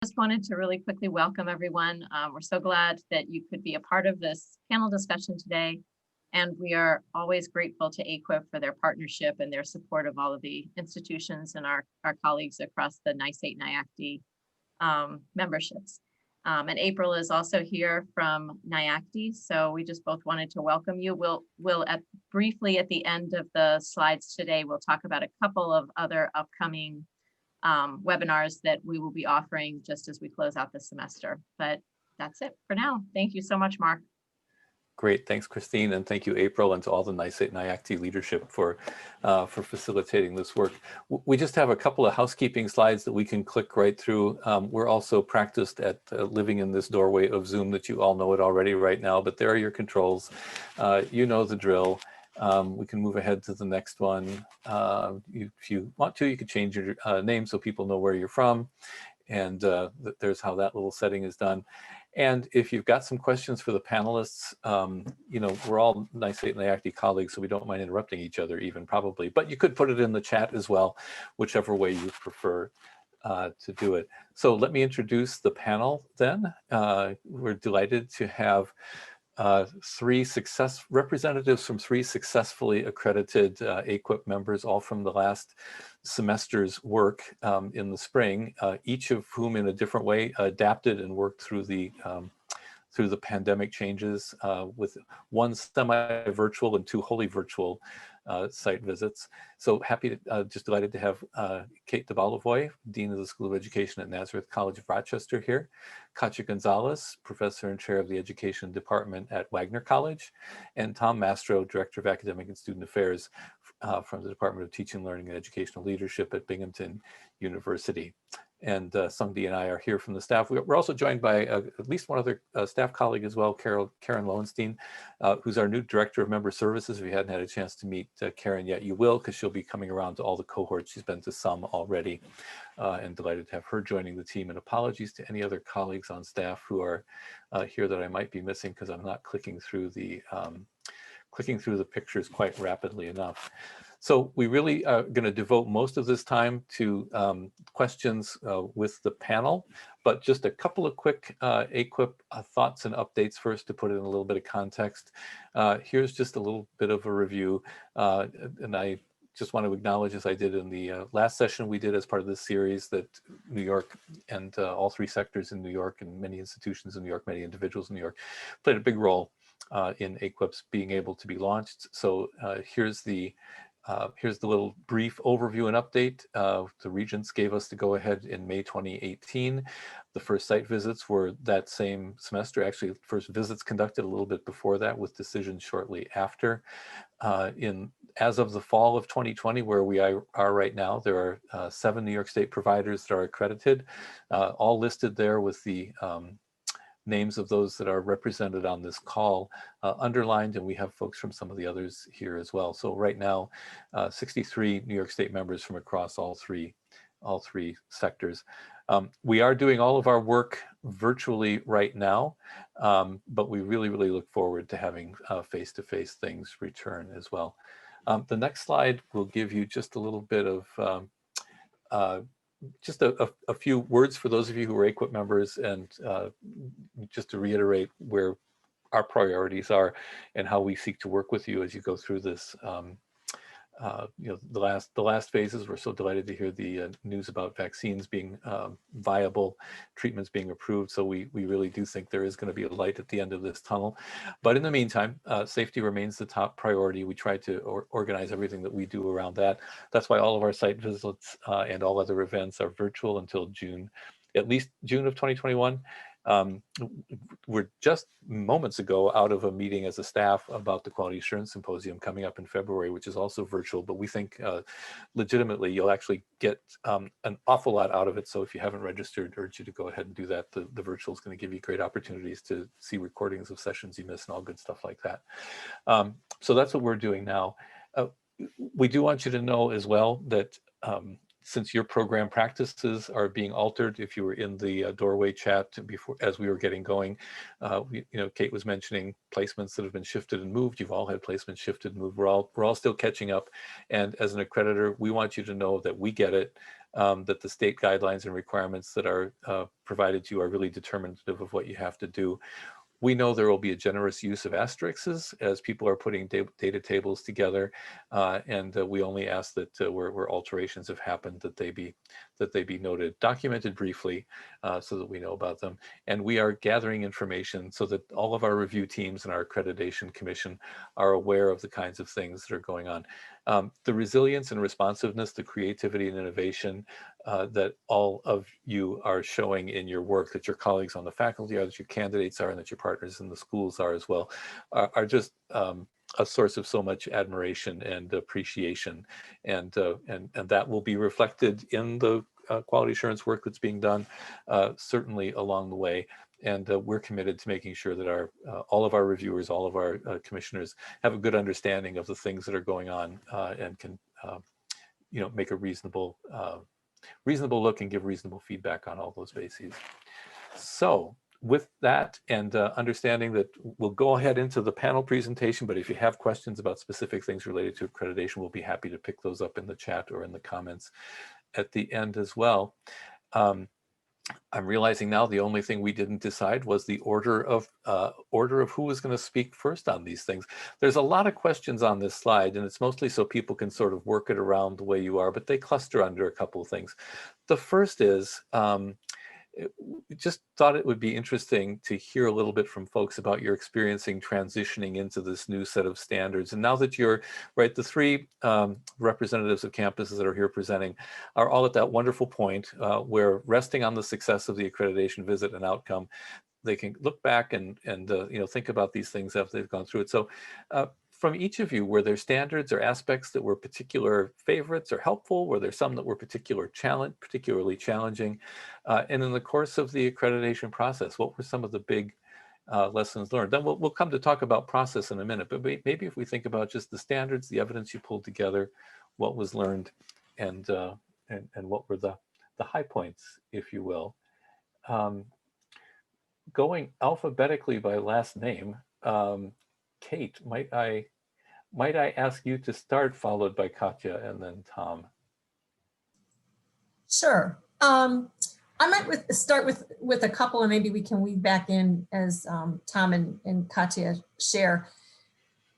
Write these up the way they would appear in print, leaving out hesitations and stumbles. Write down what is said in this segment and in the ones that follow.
Just wanted to really quickly welcome everyone. We're so glad that you could be a part of this panel discussion today. And we are always grateful to AAQEP for their partnership and their support of all of the institutions and our colleagues across the NYSATE-NYACTE memberships. And April is also here from NYACTE. So we just both wanted to welcome you. We'll briefly at the end of the slides today, we'll talk about a couple of other upcoming webinars that we will be offering just as we close out the semester. But that's it for now. Thank you so much, Mark. Great, thanks, Christine, and thank you, April, and to all the NYSATE-NYACTE leadership for facilitating this work. We just have a couple of housekeeping slides that we can click right through. We're also practiced at living in this doorway of Zoom that you all know it already right now, but there are your controls. You know the drill. We can move ahead to the next one. If you want to, you could change your name so people know where you're from, and there's how that little setting is done. And if you've got some questions for the panelists, you know, we're all NYSATE-NYACTE colleagues, so we don't mind interrupting each other even probably, but you could put it in the chat as well, whichever way you prefer to do it. So let me introduce the panel then. We're delighted to have representatives from three successfully accredited AAQEP members, all from the last semester's work in the spring, each of whom in a different way adapted and worked through the pandemic changes with one semi-virtual and two wholly virtual site visits. So happy to, just delighted to have Kate DaBoll-Lavoie, Dean of the School of Education at Nazareth College of Rochester here, Katia Gonzalez, Professor and Chair of the Education Department at Wagner College, and Tom Mastro, Director of Academic and Student Affairs from the Department of Teaching, Learning, and Educational Leadership at Binghamton University. And Sungti and I are here from the staff. We're also joined by at least one other staff colleague as well, Karen Lowenstein, who's our new Director of Member Services. If you hadn't had a chance to meet Karen yet, you will, because she'll be coming around to all the cohorts. She's been to some already, and delighted to have her joining the team. And apologies to any other colleagues on staff who are here that I might be missing because I'm not clicking through the pictures quite rapidly enough. So we really are going to devote most of this time to questions with the panel, but just a couple of quick AAQEP thoughts and updates first to put it in a little bit of context. Here's just a little bit of a review, and I just want to acknowledge, as I did in the last session we did as part of this series, that New York and all three sectors in New York and many institutions in New York, many individuals in New York, played a big role in AAQEP's being able to be launched. So here's the little brief overview and update. The Regents gave us the go-ahead in May 2018. The first site visits were that same semester. Actually, first visits conducted a little bit before that, with decisions shortly after. As of the fall of 2020, where we are right now, there are 7 New York State providers that are accredited, all listed there with the names of those that are represented on this call underlined, and we have folks from some of the others here as well. So right now, 63 New York State members from across all three sectors. We are doing all of our work virtually right now, but we really look forward to having face-to-face things return as well. The next slide will give you just a little bit of just a few words for those of you who are AAQEP members, and just to reiterate where our priorities are and how we seek to work with you as you go through this. You know, the last phases, we're so delighted to hear the news about vaccines being viable, treatments being approved. So we really do think there is going to be a light at the end of this tunnel. But in the meantime, safety remains the top priority. We try to organize everything that we do around that. That's why all of our site visits and all other events are virtual until June, at least June of 2021. We're just moments ago out of a meeting as a staff about the Quality Assurance Symposium coming up in February, which is also virtual, but we think legitimately you'll actually get an awful lot out of it. So if you haven't registered, I urge you to go ahead and do that. The virtual is going to give you great opportunities to see recordings of sessions you missed and all good stuff like that. So that's what we're doing now. We do want you to know as well that since your program practices are being altered, if you were in the doorway chat before, as we were getting going, you know, Kate was mentioning placements that have been shifted and moved. You've all had placements shifted and moved. We're all still catching up. And as an accreditor, we want you to know that we get it. that the state guidelines and requirements that are provided to you are really determinative of what you have to do. We know there will be a generous use of asterisks as people are putting data tables together, and we only ask that where alterations have happened that they be noted, documented briefly, so that we know about them. And we are gathering information so that all of our review teams and our accreditation commission are aware of the kinds of things that are going on. The resilience and responsiveness, the creativity and innovation that all of you are showing in your work, that your colleagues on the faculty are, that your candidates are, and that your partners in the schools are as well, are just a source of so much admiration and appreciation. And that will be reflected in the quality assurance work that's being done, certainly along the way. And we're committed to making sure that our all of our reviewers, all of our commissioners have a good understanding of the things that are going on, and can make a reasonable look and give reasonable feedback on all those bases. So with that, and understanding that, we'll go ahead into the panel presentation, but if you have questions about specific things related to accreditation, we'll be happy to pick those up in the chat or in the comments at the end as well. I'm realizing now the only thing we didn't decide was the order of who was going to speak first on these things. There's a lot of questions on this slide, and it's mostly so people can sort of work it around the way you are, but they cluster under a couple of things. The first is, just thought it would be interesting to hear a little bit from folks about your experiencing transitioning into this new set of standards. And now that you're, right, the three representatives of campuses that are here presenting are all at that wonderful point where, resting on the success of the accreditation visit and outcome, they can look back and think about these things after they've gone through it. So from each of you, were there standards or aspects that were particular favorites or helpful? Were there some that were particularly challenging? And in the course of the accreditation process, what were some of the big lessons learned? Then we'll come to talk about process in a minute, but maybe if we think about just the standards, the evidence you pulled together, what was learned, and what were the high points, if you will. Going alphabetically by last name, Kate, might I ask you to start, followed by Katia and then Tom? Sure. I might start with a couple, and maybe we can weave back in as Tom and Katia share.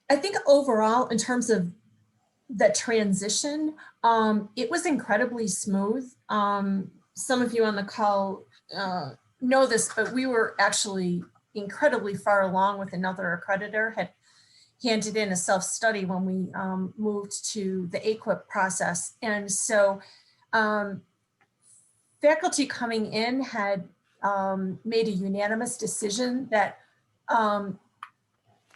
I think overall, in terms of the transition, it was incredibly smooth. Some of you on the call know this, but we were actually incredibly far along with another accreditor, had handed in a self-study when we moved to the AAQEP process. And so faculty coming in had made a unanimous decision that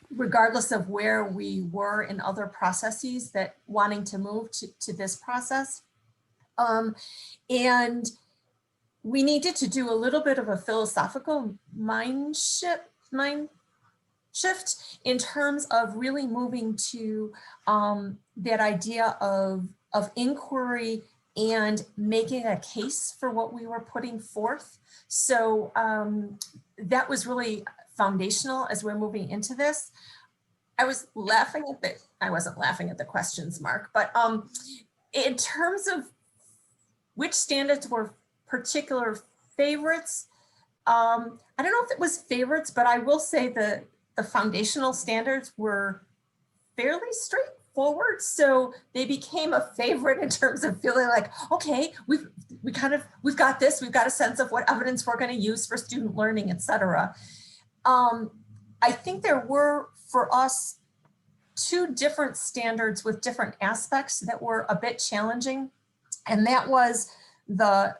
regardless of where we were in other processes, that wanting to move to this process. And we needed to do a little bit of a philosophical mind shift in terms of really moving to that idea of inquiry and making a case for what we were putting forth. So that was really foundational as we're moving into this. I wasn't laughing at the questions, Mark, but in terms of which standards were particular favorites, I don't know if it was favorites, but I will say the foundational standards were fairly straightforward. So they became a favorite in terms of feeling like, okay, we've got this, we've got a sense of what evidence we're going to use for student learning, et cetera. I think there were, for us, two different standards with different aspects that were a bit challenging. And that was the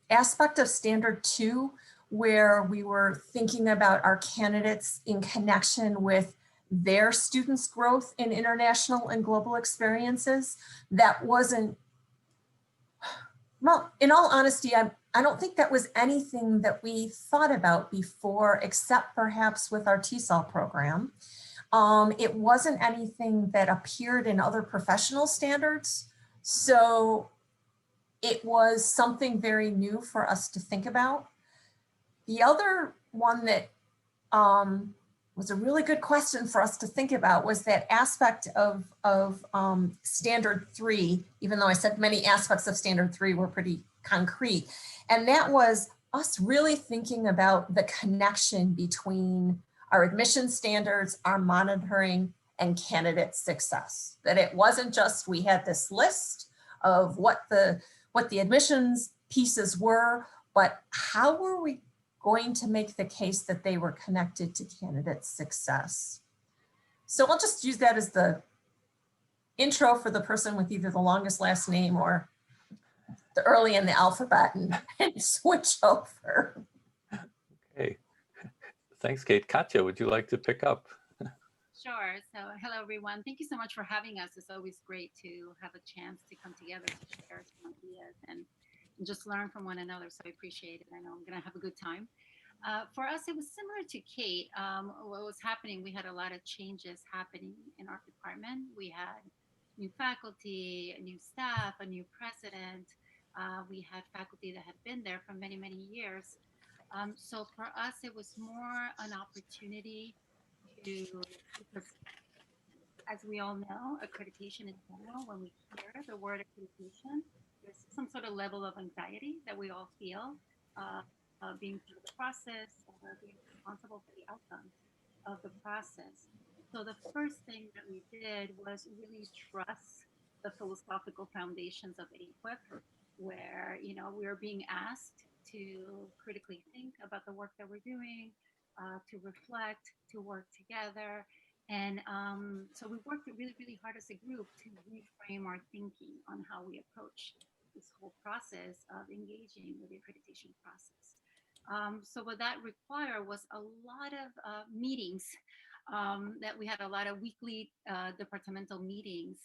aspect of standard 2, where we were thinking about our candidates in connection with their students' growth in international and global experiences. That wasn't, well, in all honesty, I don't think that was anything that we thought about before, except perhaps with our TESOL program. It wasn't anything that appeared in other professional standards. So it was something very new for us to think about. The other one that was a really good question for us to think about, was that aspect of standard 3, even though I said many aspects of standard 3 were pretty concrete. And that was us really thinking about the connection between our admission standards, our monitoring, and candidate success. That it wasn't just we had this list of what the admissions pieces were, but how were we going to make the case that they were connected to candidate success? So I'll just use that as the intro for the person with either the longest last name or the early in the alphabet, and switch over. Okay, thanks, Kate. Katia, would you like to pick up? Sure. So hello, everyone. Thank you so much for having us. It's always great to have a chance to come together to share some ideas and just learn from one another. So I appreciate it. I know I'm going to have a good time. For us, it was similar to Kate. What was happening, we had a lot of changes happening in our department. We had new faculty, new staff, a new president. We had faculty that had been there for many, many years. So for us, it was more an opportunity to, because as we all know, accreditation in general, when we hear the word accreditation, there's some sort of level of anxiety that we all feel, being through the process, or being responsible for the outcomes of the process. So the first thing that we did was really trust the philosophical foundations of AAQEP, where, you know, we were being asked to critically think about the work that we're doing, to reflect, to work together. And so we worked really, really hard as a group to reframe our thinking on how we approach this whole process of engaging with the accreditation process. So what that required was a lot of meetings, that we had a lot of weekly departmental meetings,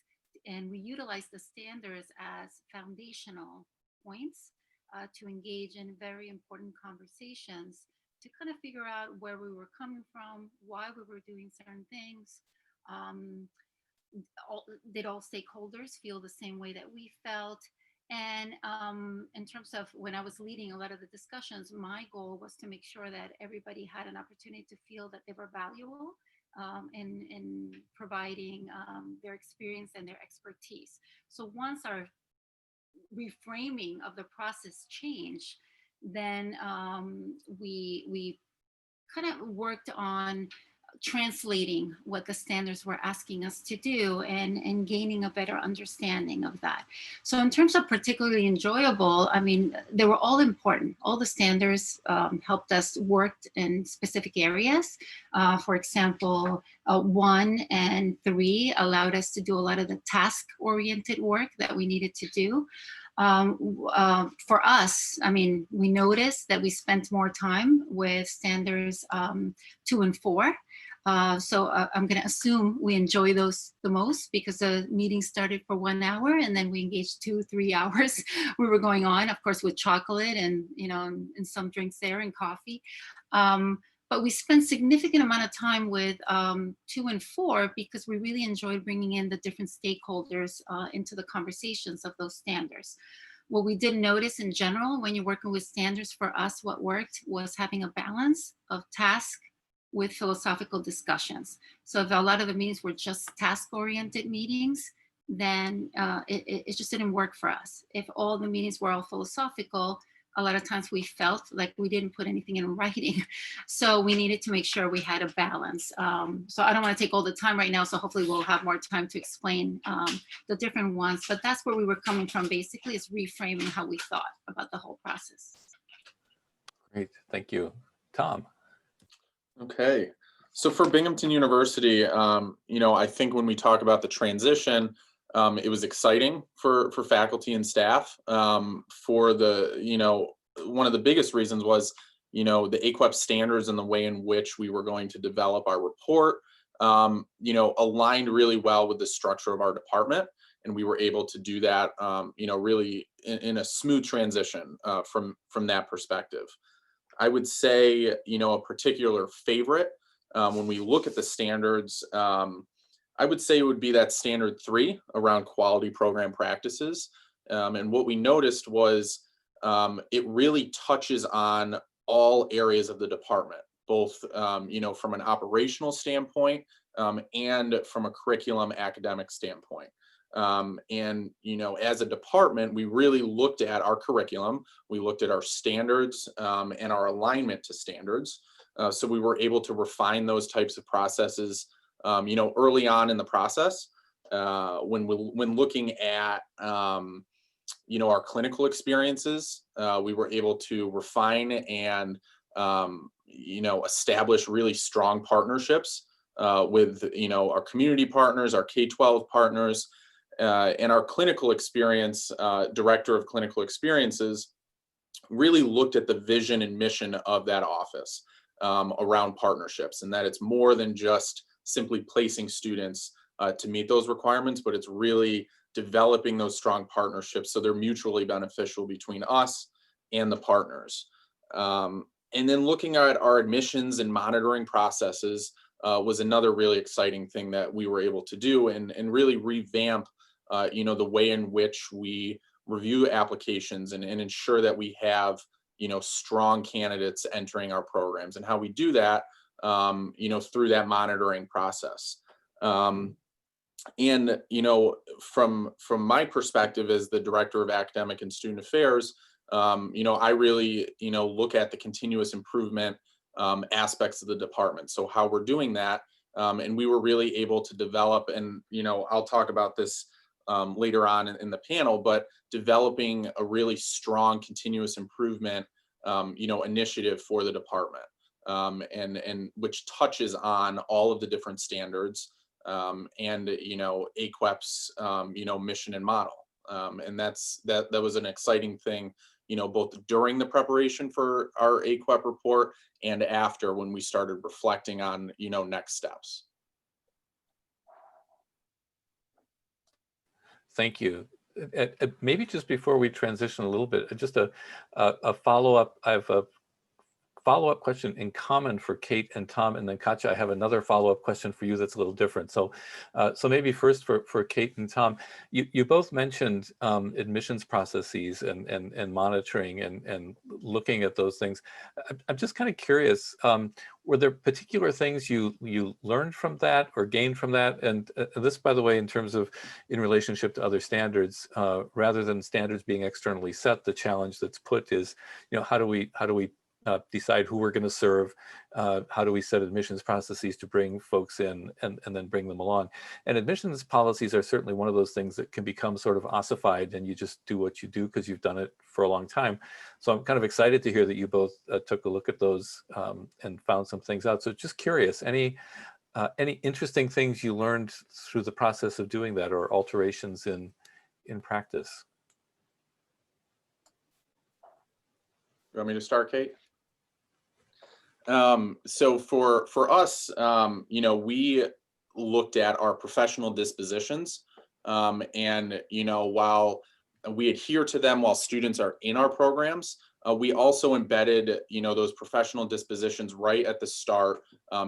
and we utilized the standards as foundational points to engage in very important conversations, to kind of figure out where we were coming from, why we were doing certain things. Did all stakeholders feel the same way that we felt? And in terms of when I was leading a lot of the discussions, my goal was to make sure that everybody had an opportunity to feel that they were valuable in providing their experience and their expertise. So once our reframing of the process changed, then we kind of worked on translating what the standards were asking us to do, and gaining a better understanding of that. So in terms of particularly enjoyable, I mean, they were all important. All the standards helped us work in specific areas. For example, 1 and 3 allowed us to do a lot of the task-oriented work that we needed to do. For us, I mean, we noticed that we spent more time with standards 2 and 4. So I'm going to assume we enjoy those the most, because the meeting started for 1 hour and then we engaged 2-3 hours. We were going on, of course, with chocolate and, you know, and some drinks there and coffee. But we spent significant amount of time with 2 and 4, because we really enjoyed bringing in the different stakeholders into the conversations of those standards. What we did notice in general, when you're working with standards, for us, what worked was having a balance of task with philosophical discussions. So if a lot of the meetings were just task-oriented meetings, then it just didn't work for us. If all the meetings were all philosophical, a lot of times we felt like we didn't put anything in writing. So we needed to make sure we had a balance. So I don't want to take all the time right now, so hopefully we'll have more time to explain the different ones, but that's where we were coming from, basically, is reframing how we thought about the whole process. Great, thank you. Tom. Okay, so for Binghamton University, you know, I think when we talk about the transition, it was exciting for faculty and staff. For the, you know, one of the biggest reasons was, you know, the AAQEP standards and the way in which we were going to develop our report, you know, aligned really well with the structure of our department. And we were able to do that, you know, really in a smooth transition from that perspective. I would say, you know, a particular favorite, when we look at the standards, I would say it would be that standard 3 around quality program practices. And what we noticed was it really touches on all areas of the department. both, you know, from an operational standpoint and from a curriculum academic standpoint. And, you know, as a department, we really looked at our curriculum, we looked at our standards and our alignment to standards. So we were able to refine those types of processes, you know, early on in the process. When looking at, you know, our clinical experiences, we were able to refine and, you know, establish really strong partnerships with, you know, our community partners, our K-12 partners, and our clinical experience, director of clinical experiences, really looked at the vision and mission of that office around partnerships, and that it's more than just simply placing students to meet those requirements, but it's really developing those strong partnerships so they're mutually beneficial between us and the partners. And then looking at our admissions and monitoring processes was another really exciting thing that we were able to do, and really revamp, you know, the way in which we review applications and ensure that we have, you know, strong candidates entering our programs, and how we do that, you know, through that monitoring process. And, you know, from my perspective as the director of academic and student affairs, you know, I really, you know, look at the continuous improvement aspects of the department. So how we're doing that, and we were really able to develop, and, you know, I'll talk about this later on in the panel, but developing a really strong continuous improvement, you know, initiative for the department, and which touches on all of the different standards, and, you know, AAQEP's, you know, mission and model. And that was an exciting thing, you know, both during the preparation for our AAQEP report and after, when we started reflecting on, you know, next steps. Thank you. Maybe just before we transition a little bit, just a follow-up. I have a follow-up question in common for Kate and Tom, and then Katia, I have another follow-up question for you that's a little different. So, so maybe first for Kate and Tom, you both mentioned admissions processes and monitoring and looking at those things. I'm just kind of curious, were there particular things you learned from that or gained from that? And this, by the way, in terms of in relationship to other standards, rather than standards being externally set, the challenge that's put is, you know, how do we decide who we're going to serve? How do we set admissions processes to bring folks in and then bring them along? And admissions policies are certainly one of those things that can become sort of ossified, and you just do what you do because you've done it for a long time. So I'm kind of excited to hear that you both took a look at those and found some things out. So just curious, any interesting things you learned through the process of doing that, or alterations in practice? You want me to start, Kate? So for us, you know, we looked at our professional dispositions, and, you know, while we adhere to them while students are in our programs, we also embedded, you know, those professional dispositions right at the start,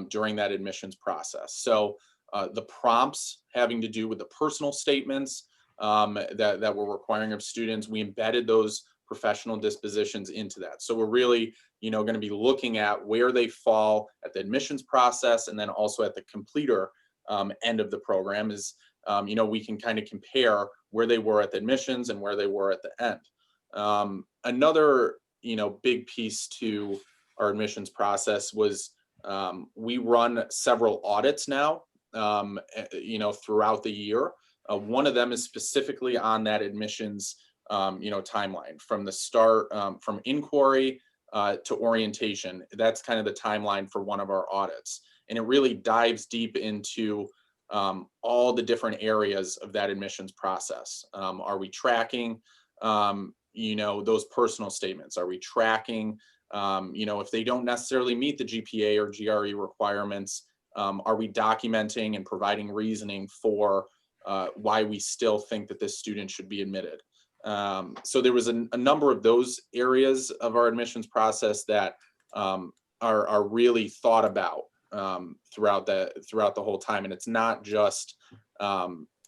during that admissions process. So the prompts having to do with the personal statements that we're requiring of students, we embedded those professional dispositions into that. So we're really, you know, going to be looking at where they fall at the admissions process, and then also at the completer end of the program is, you know, we can kind of compare where they were at the admissions and where they were at the end. Another, you know, big piece to our admissions process was we run several audits now, you know, throughout the year. One of them is specifically on that admissions, you know, timeline from the start, from inquiry to orientation. That's kind of the timeline for one of our audits. And it really dives deep into all the different areas of that admissions process. Are we tracking, you know, those personal statements? Are we tracking, you know, if they don't necessarily meet the GPA or GRE requirements, are we documenting and providing reasoning for why we still think that this student should be admitted? So there was a number of those areas of our admissions process that are really thought about throughout the whole time. And it's not just,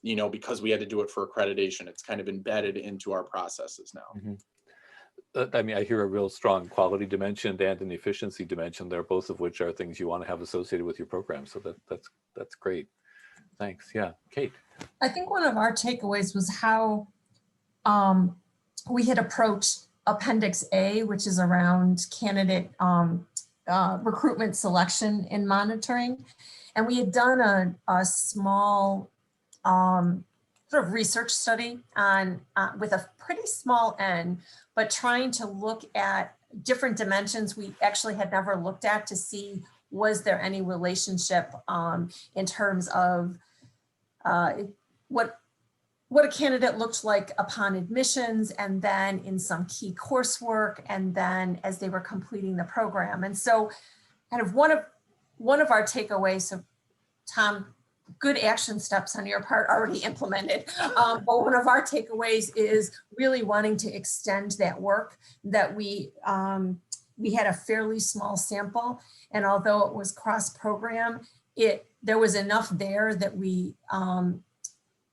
you know, because we had to do it for accreditation. It's kind of embedded into our processes now. Mm-hmm. I mean, I hear a real strong quality dimension and an efficiency dimension there, both of which are things you want to have associated with your program. So that's great. Thanks. Yeah, Kate. I think one of our takeaways was how we had approached Appendix A, which is around candidate recruitment, selection, and monitoring. And we had done a small sort of research study on with a pretty small N, but trying to look at different dimensions we actually had never looked at to see was there any relationship in terms of what a candidate looked like upon admissions, and then in some key coursework, and then as they were completing the program. And so kind of one of our takeaways, so Tom, good action steps on your part already implemented. But one of our takeaways is really wanting to extend that work that we had a fairly small sample. And although it was cross-program, there was enough there that we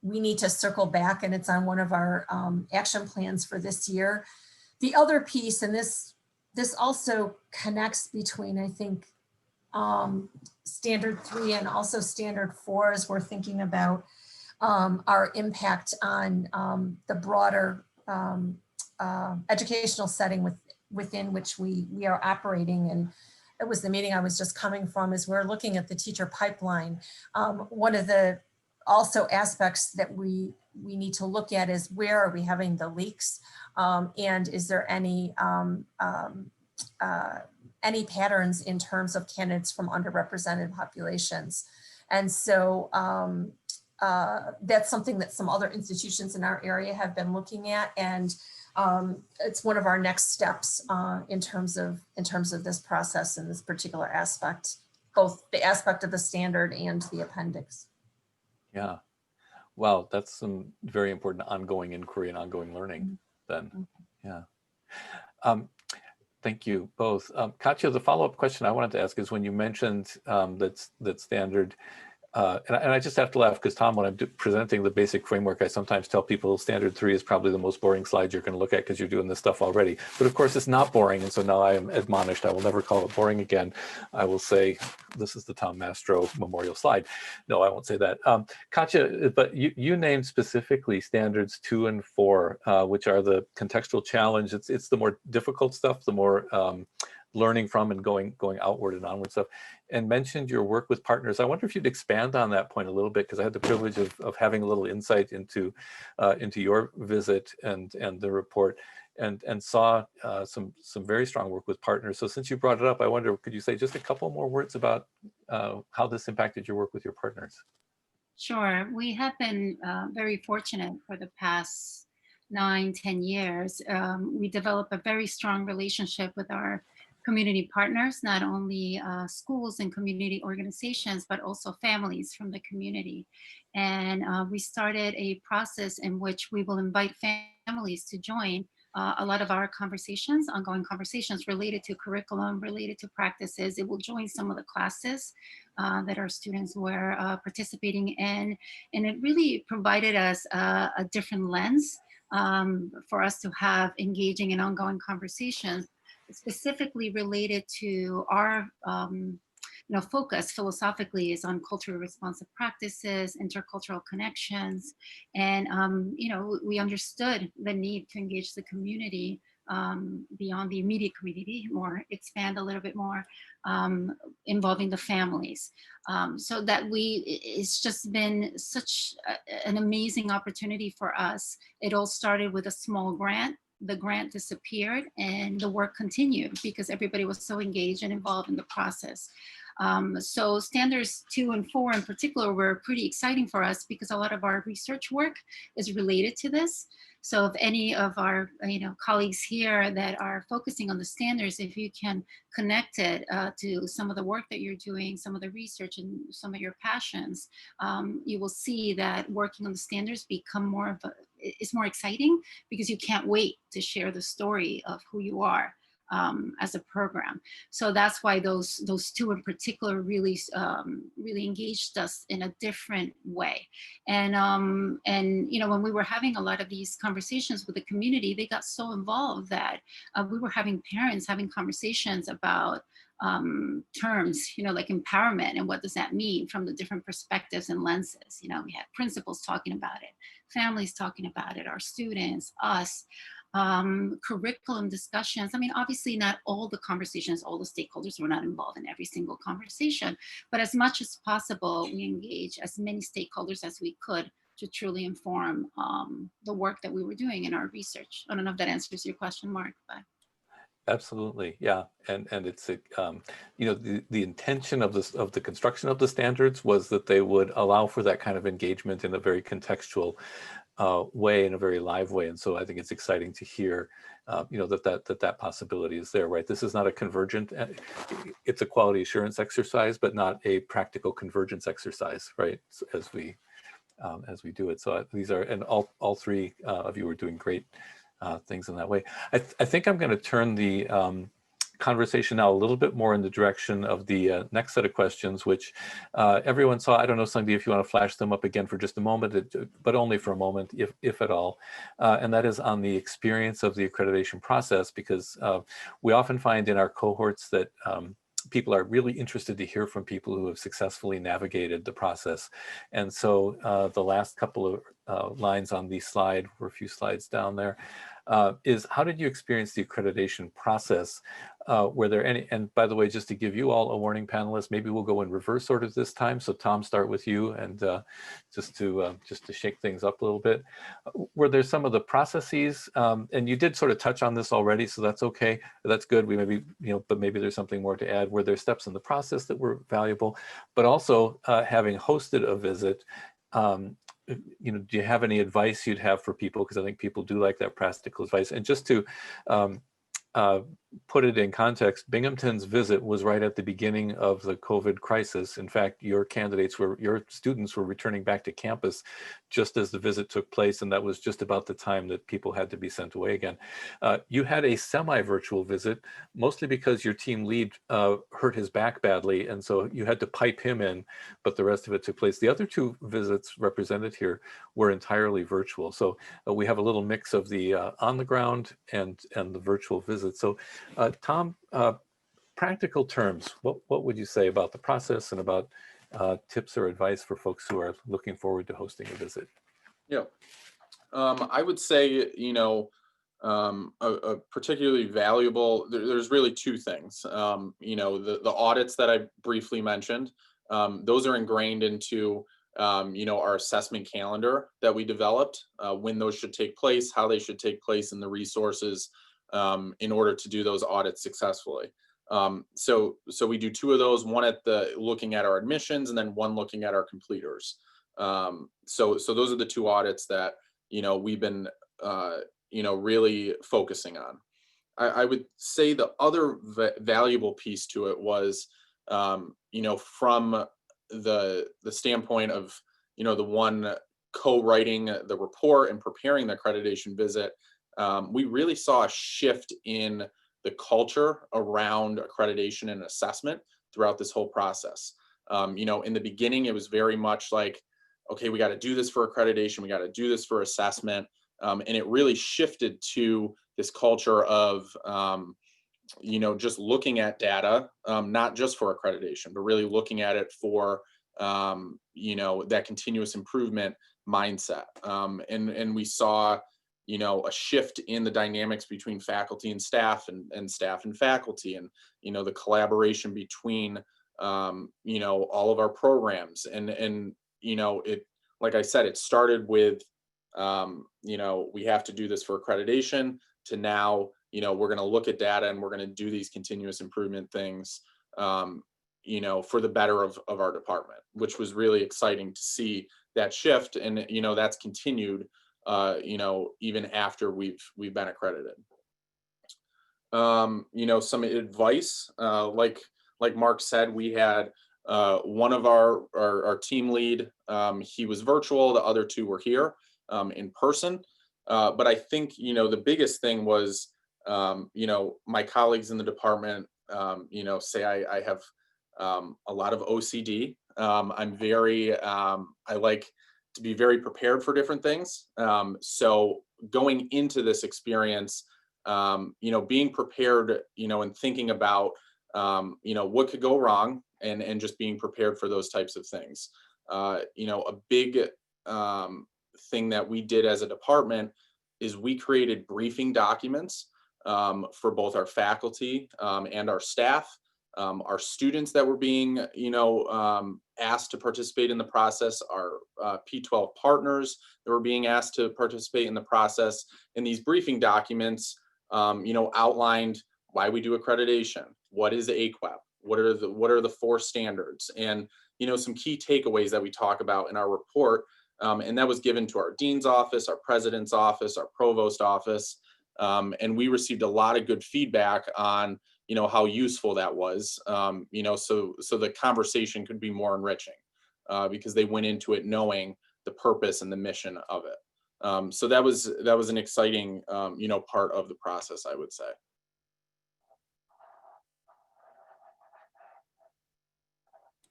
need to circle back, and it's on one of our action plans for this year. The other piece, and this also connects between, I think, Standard 3 and also Standard 4 as we're thinking about our impact on the broader educational setting within which we are operating. And it was the meeting I was just coming from, as we're looking at the teacher pipeline. One of the also aspects that we need to look at is where are we having the leaks, and is there any patterns in terms of candidates from underrepresented populations. And so that's something that some other institutions in our area have been looking at, and it's one of our next steps in terms of this process and this particular aspect, both the aspect of the standard and the appendix. Yeah. Wow, that's some very important ongoing inquiry and ongoing learning then. Yeah. Thank you both. Katia, the follow-up question I wanted to ask is when you mentioned that standard, and I just have to laugh because Tom, when I'm presenting the basic framework, I sometimes tell people Standard 3 is probably the most boring slide you're going to look at because you're doing this stuff already. But of course, it's not boring. And so now I am admonished. I will never call it boring again. I will say, this is the Tom Mastro memorial slide. No, I won't say that. Katia, but you named specifically Standards 2 and 4, which are the contextual challenge. It's the more difficult stuff, the more learning from and going outward and onward stuff, and mentioned your work with partners. I wonder if you'd expand on that point a little bit, because I had the privilege of having a little insight into your visit and the report, and saw some very strong work with partners. So since you brought it up, I wonder, could you say just a couple more words about how this impacted your work with your partners? Sure. We have been very fortunate for the past 9-10 years. We developed a very strong relationship with our community partners, not only schools and community organizations, but also families from the community. And we started a process in which we will invite families to join a lot of our conversations, ongoing conversations related to curriculum, related to practices. It will join some of the classes that our students were participating in. And it really provided us a different lens for us to have engaging and ongoing conversations, specifically related to our focus philosophically is on culturally responsive practices, intercultural connections, and we understood the need to engage the community beyond the immediate community, expand a little bit more, involving the families. So that it's just been such an amazing opportunity for us. It all started with a small grant. The grant disappeared and the work continued because everybody was so engaged and involved in the process. So Standards 2 and 4 in particular were pretty exciting for us because a lot of our research work is related to this. So if any of our colleagues here that are focusing on the standards, if you can connect it to some of the work that you're doing, some of the research and some of your passions, you will see that working on the standards it's more exciting because you can't wait to share the story of who you are as a program. So that's why those two in particular really engaged us in a different way. And you know, when we were having a lot of these conversations with the community, they got so involved that we were having parents having conversations about terms, you know, like empowerment and what does that mean from the different perspectives and lenses. You know, we had principals talking about it, families talking about it, our students, us. Curriculum discussions. I mean, obviously not all the conversations, all the stakeholders were not involved in every single conversation, but as much as possible, we engage as many stakeholders as we could to truly inform the work that we were doing in our research. I don't know if that answers your question, Mark, but. Absolutely, yeah, and it's you know, the intention of this, of the construction of the standards, was that they would allow for that kind of engagement in a very contextual way, in a very live way. And so I think it's exciting to hear, you know, that possibility is there, right? This is not a convergent, it's a quality assurance exercise, but not a practical convergence exercise, right? As we do it. So these are, and all three of you are doing great things in that way. I think I'm going to turn the conversation now a little bit more in the direction of the next set of questions, which everyone saw. I don't know, Sungti, if you want to flash them up again for just a moment, but only for a moment, if at all. And that is on the experience of the accreditation process, because we often find in our cohorts that people are really interested to hear from people who have successfully navigated the process. And so the last couple of lines on the slide, or a few slides down there, is how did you experience the accreditation process? Were there any, and by the way, just to give you all a warning, panelists, maybe we'll go in reverse order this time. So Tom, start with you, and just to shake things up a little bit. Were there some of the processes, and you did sort of touch on this already, so that's okay, that's good. We maybe, you know, but maybe there's something more to add. Were there steps in the process that were valuable? But also having hosted a visit, you know, do you have any advice you'd have for people? Because I think people do like that practical advice. And just to put it in context, Binghamton's visit was right at the beginning of the COVID crisis. In fact, your students were returning back to campus just as the visit took place, and that was just about the time that people had to be sent away again. You had a semi-virtual visit, mostly because your team lead hurt his back badly, and so you had to pipe him in, but the rest of it took place. The other two visits represented here were entirely virtual. So we have a little mix of the on the ground and the virtual visit. So Tom, practical terms, what would you say about the process and about tips or advice for folks who are looking forward to hosting a visit? Yeah, I would say, you know, a particularly valuable, there's really two things. You know, the audits that I briefly mentioned, those are ingrained into, you know, our assessment calendar that we developed, when those should take place, how they should take place, and the resources in order to do those audits successfully. So we do two of those, one at looking at our admissions, and then one looking at our completers. So those are the two audits that, you know, we've been, you know, really focusing on. I would say the other valuable piece to it was, you know, from the standpoint of, you know, the one co-writing the report and preparing the accreditation visit, we really saw a shift in the culture around accreditation and assessment throughout this whole process. You know, in the beginning, it was very much like, okay, we got to do this for accreditation, we got to do this for assessment. And it really shifted to this culture of, you know, just looking at data, not just for accreditation, but really looking at it for, you know, that continuous improvement mindset. And we saw, you know, a shift in the dynamics between faculty and staff, and staff and faculty, and, you know, the collaboration between, you know, all of our programs. And, you know, it, like I said, it started with, you know, we have to do this for accreditation, to now, you know, we're going to look at data and we're going to do these continuous improvement things, you know, for the better of our department, which was really exciting to see that shift. And, you know, that's continued, you know, even after we've been accredited. You know, some advice, like Mark said, we had one of our team lead, he was virtual, the other two were here in person. But I think, you know, the biggest thing was, you know, my colleagues in the department, you know, say I have a lot of OCD. I'm very, I like to be very prepared for different things. So going into this experience, you know, being prepared, you know, and thinking about, you know, what could go wrong, and just being prepared for those types of things. You know, a big thing that we did as a department is we created briefing documents for both our faculty and our staff, our students that were being, you know, asked to participate in the process, our P12 partners that were being asked to participate in the process. And these briefing documents, you know, outlined why we do accreditation, what is AAQEP, what are the 4 standards, and, you know, some key takeaways that we talk about in our report. And that was given to our dean's office, our president's office, our provost office. And we received a lot of good feedback on, you know, how useful that was, you know, so the conversation could be more enriching because they went into it knowing the purpose and the mission of it. So that was an exciting, you know, part of the process, I would say.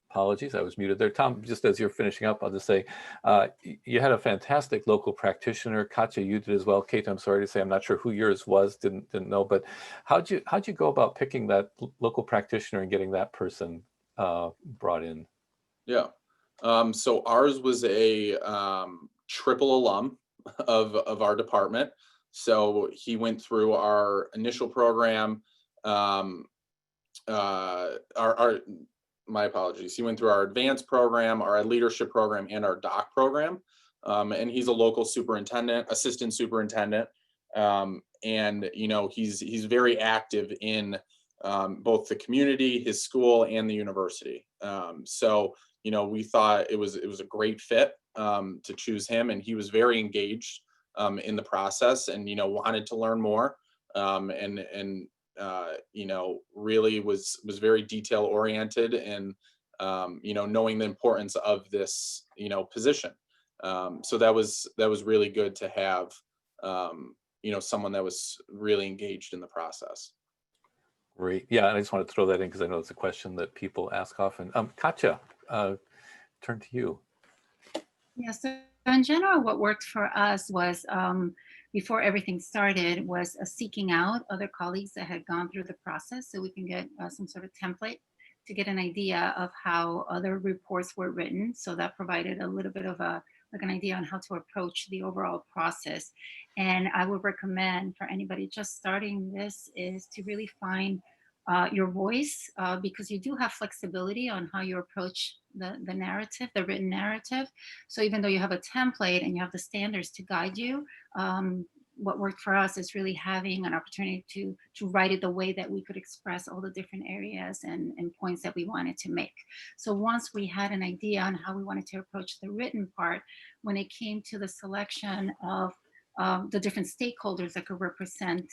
Apologies, I was muted there. Tom, just as you're finishing up, I'll just say, you had a fantastic local practitioner. Katia, you did as well. Kate, I'm sorry to say, I'm not sure who yours was, didn't know, but how'd you go about picking that local practitioner and getting that person brought in? Yeah, so ours was a triple alum of our department. So he went through our initial program, my apologies. He went through our advanced program, our leadership program, and our doc program. And he's a local superintendent, assistant superintendent. And, you know, he's very active in both the community, his school, and the university. So, you know, we thought it was a great fit to choose him, and he was very engaged in the process, and, you know, wanted to learn more, and you know, really was very detail oriented, and you know, knowing the importance of this, you know, position. So that was really good to have, you know, someone that was really engaged in the process. Great. Yeah, and I just want to throw that in because I know it's a question that people ask often. Katia, turn to you. Yeah, so in general, what worked for us was, before everything started, was seeking out other colleagues that had gone through the process so we can get some sort of template to get an idea of how other reports were written. So that provided a little bit of an idea on how to approach the overall process. And I would recommend for anybody just starting this is to really find your voice, because you do have flexibility on how you approach the narrative, the written narrative. So even though you have a template and you have the standards to guide you, what worked for us is really having an opportunity to write it the way that we could express all the different areas and points that we wanted to make. So once we had an idea on how we wanted to approach the written part, when it came to the selection of the different stakeholders that could represent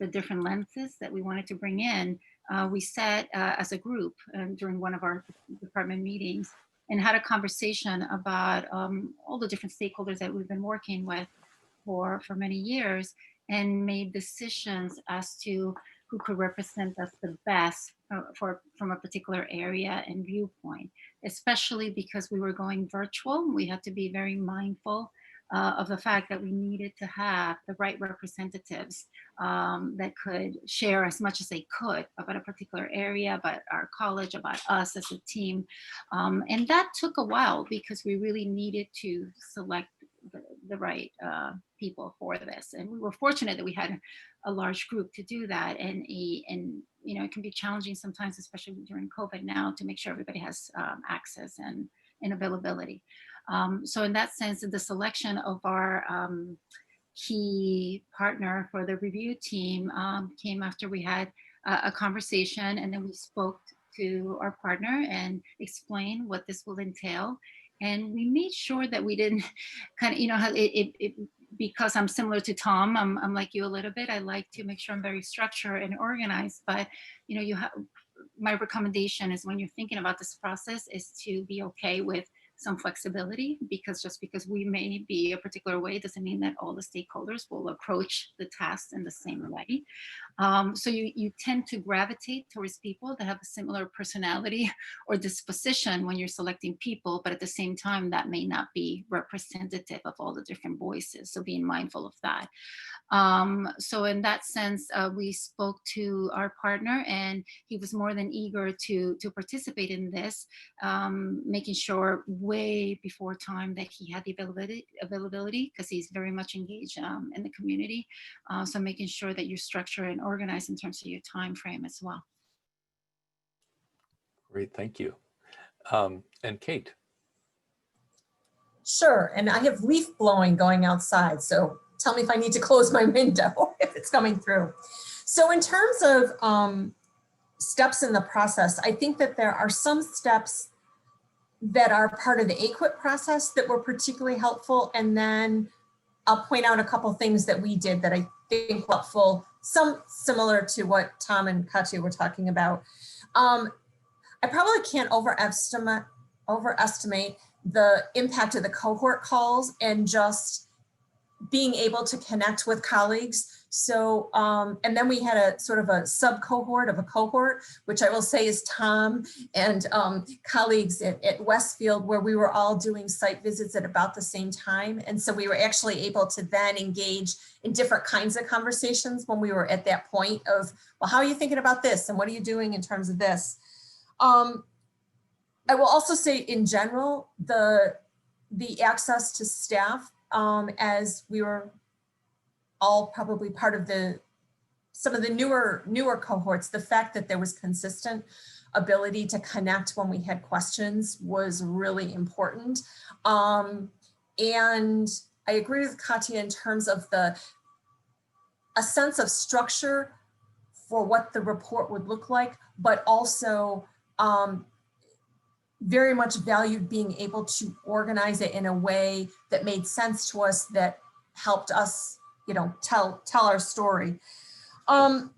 the different lenses that we wanted to bring in, we sat as a group during one of our department meetings and had a conversation about all the different stakeholders that we've been working with for many years, and made decisions as to who could represent us the best from a particular area and viewpoint, especially because we were going virtual. We had to be very mindful of the fact that we needed to have the right representatives that could share as much as they could about a particular area, about our college, about us as a team. And that took a while because we really needed to select the right people for this. And we were fortunate that we had a large group to do that. And you know, it can be challenging sometimes, especially during COVID now, to make sure everybody has access and availability. So in that sense, the selection of our key partner for the review team came after we had a conversation, and then we spoke to our partner and explained what this will entail. And we made sure that we didn't kind of, you know, how because I'm similar to Tom, I'm like you a little bit. I like to make sure I'm very structured and organized, but you know, my recommendation is when you're thinking about this process is to be okay with some flexibility, because just because we may be a particular way doesn't mean that all the stakeholders will approach the task in the same way. So you tend to gravitate towards people that have a similar personality or disposition when you're selecting people, but at the same time, that may not be representative of all the different voices. So being mindful of that. So in that sense, we spoke to our partner, and he was more than eager to participate in this, making sure way before time that he had the availability, because he's very much engaged in the community. So making sure that you're structured and organized in terms of your time frame as well. Great, thank you. And Kate. Sure, and I have leaf blowing going outside, so tell me if I need to close my window if it's coming through. So in terms of steps in the process, I think that there are some steps that are part of the AAQEP process that were particularly helpful. And then I'll point out a couple things that we did that I think were helpful, some similar to what Tom and Katia were talking about. I probably can't overestimate the impact of the cohort calls and just being able to connect with colleagues. So, and then we had a sort of a sub cohort of a cohort, which I will say is Tom and colleagues at Westfield, where we were all doing site visits at about the same time. And so we were actually able to then engage in different kinds of conversations when we were at that point of, well, how are you thinking about this? And what are you doing in terms of this? I will also say in general, the access to staff, as we were all probably part of some of the newer cohorts, the fact that there was consistent ability to connect when we had questions was really important. And I agree with Katia in terms of a sense of structure for what the report would look like, but also very much valued being able to organize it in a way that made sense to us, that helped us, you know, tell our story. And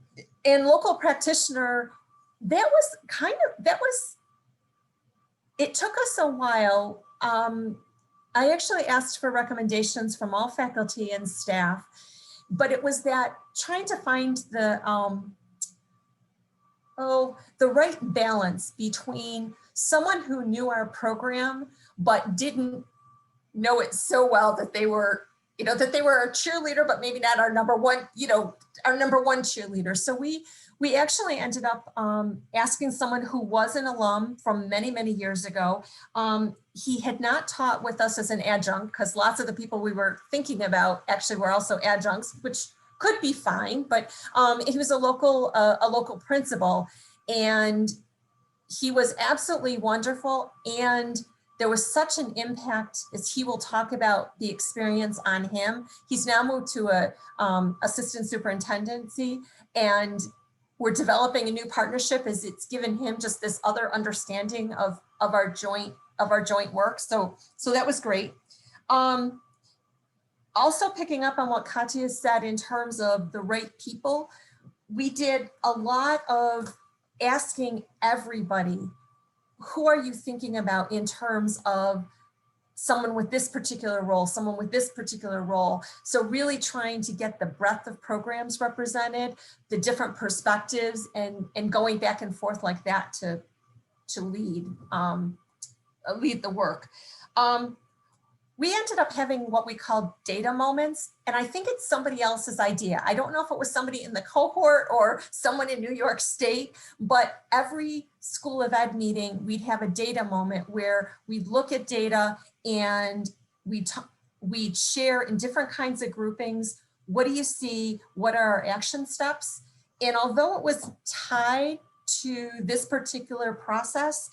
local practitioner, it took us a while. I actually asked for recommendations from all faculty and staff, but it was that trying to find the right balance between someone who knew our program, but didn't know it so well that they were, you know, that they were a cheerleader, but maybe not our number one, you know, our number one cheerleader. So we actually ended up asking someone who was an alum from many, many years ago. He had not taught with us as an adjunct, because lots of the people we were thinking about actually were also adjuncts, which could be fine, but he was a local principal, and he was absolutely wonderful. And there was such an impact, as he will talk about the experience on him. He's now moved to a assistant superintendency, and we're developing a new partnership as it's given him just this other understanding of our joint work. So that was great. Also picking up on what Katia said in terms of the right people, we did a lot of asking everybody, who are you thinking about in terms of someone with this particular role, someone with this particular role? So really trying to get the breadth of programs represented, the different perspectives, and going back and forth like that to lead the work. We ended up having what we called data moments, and I think it's somebody else's idea. I don't know if it was somebody in the cohort or someone in New York State, but every School of Ed meeting, we'd have a data moment where we'd look at data and we'd share in different kinds of groupings. What do you see? What are our action steps? And although it was tied to this particular process,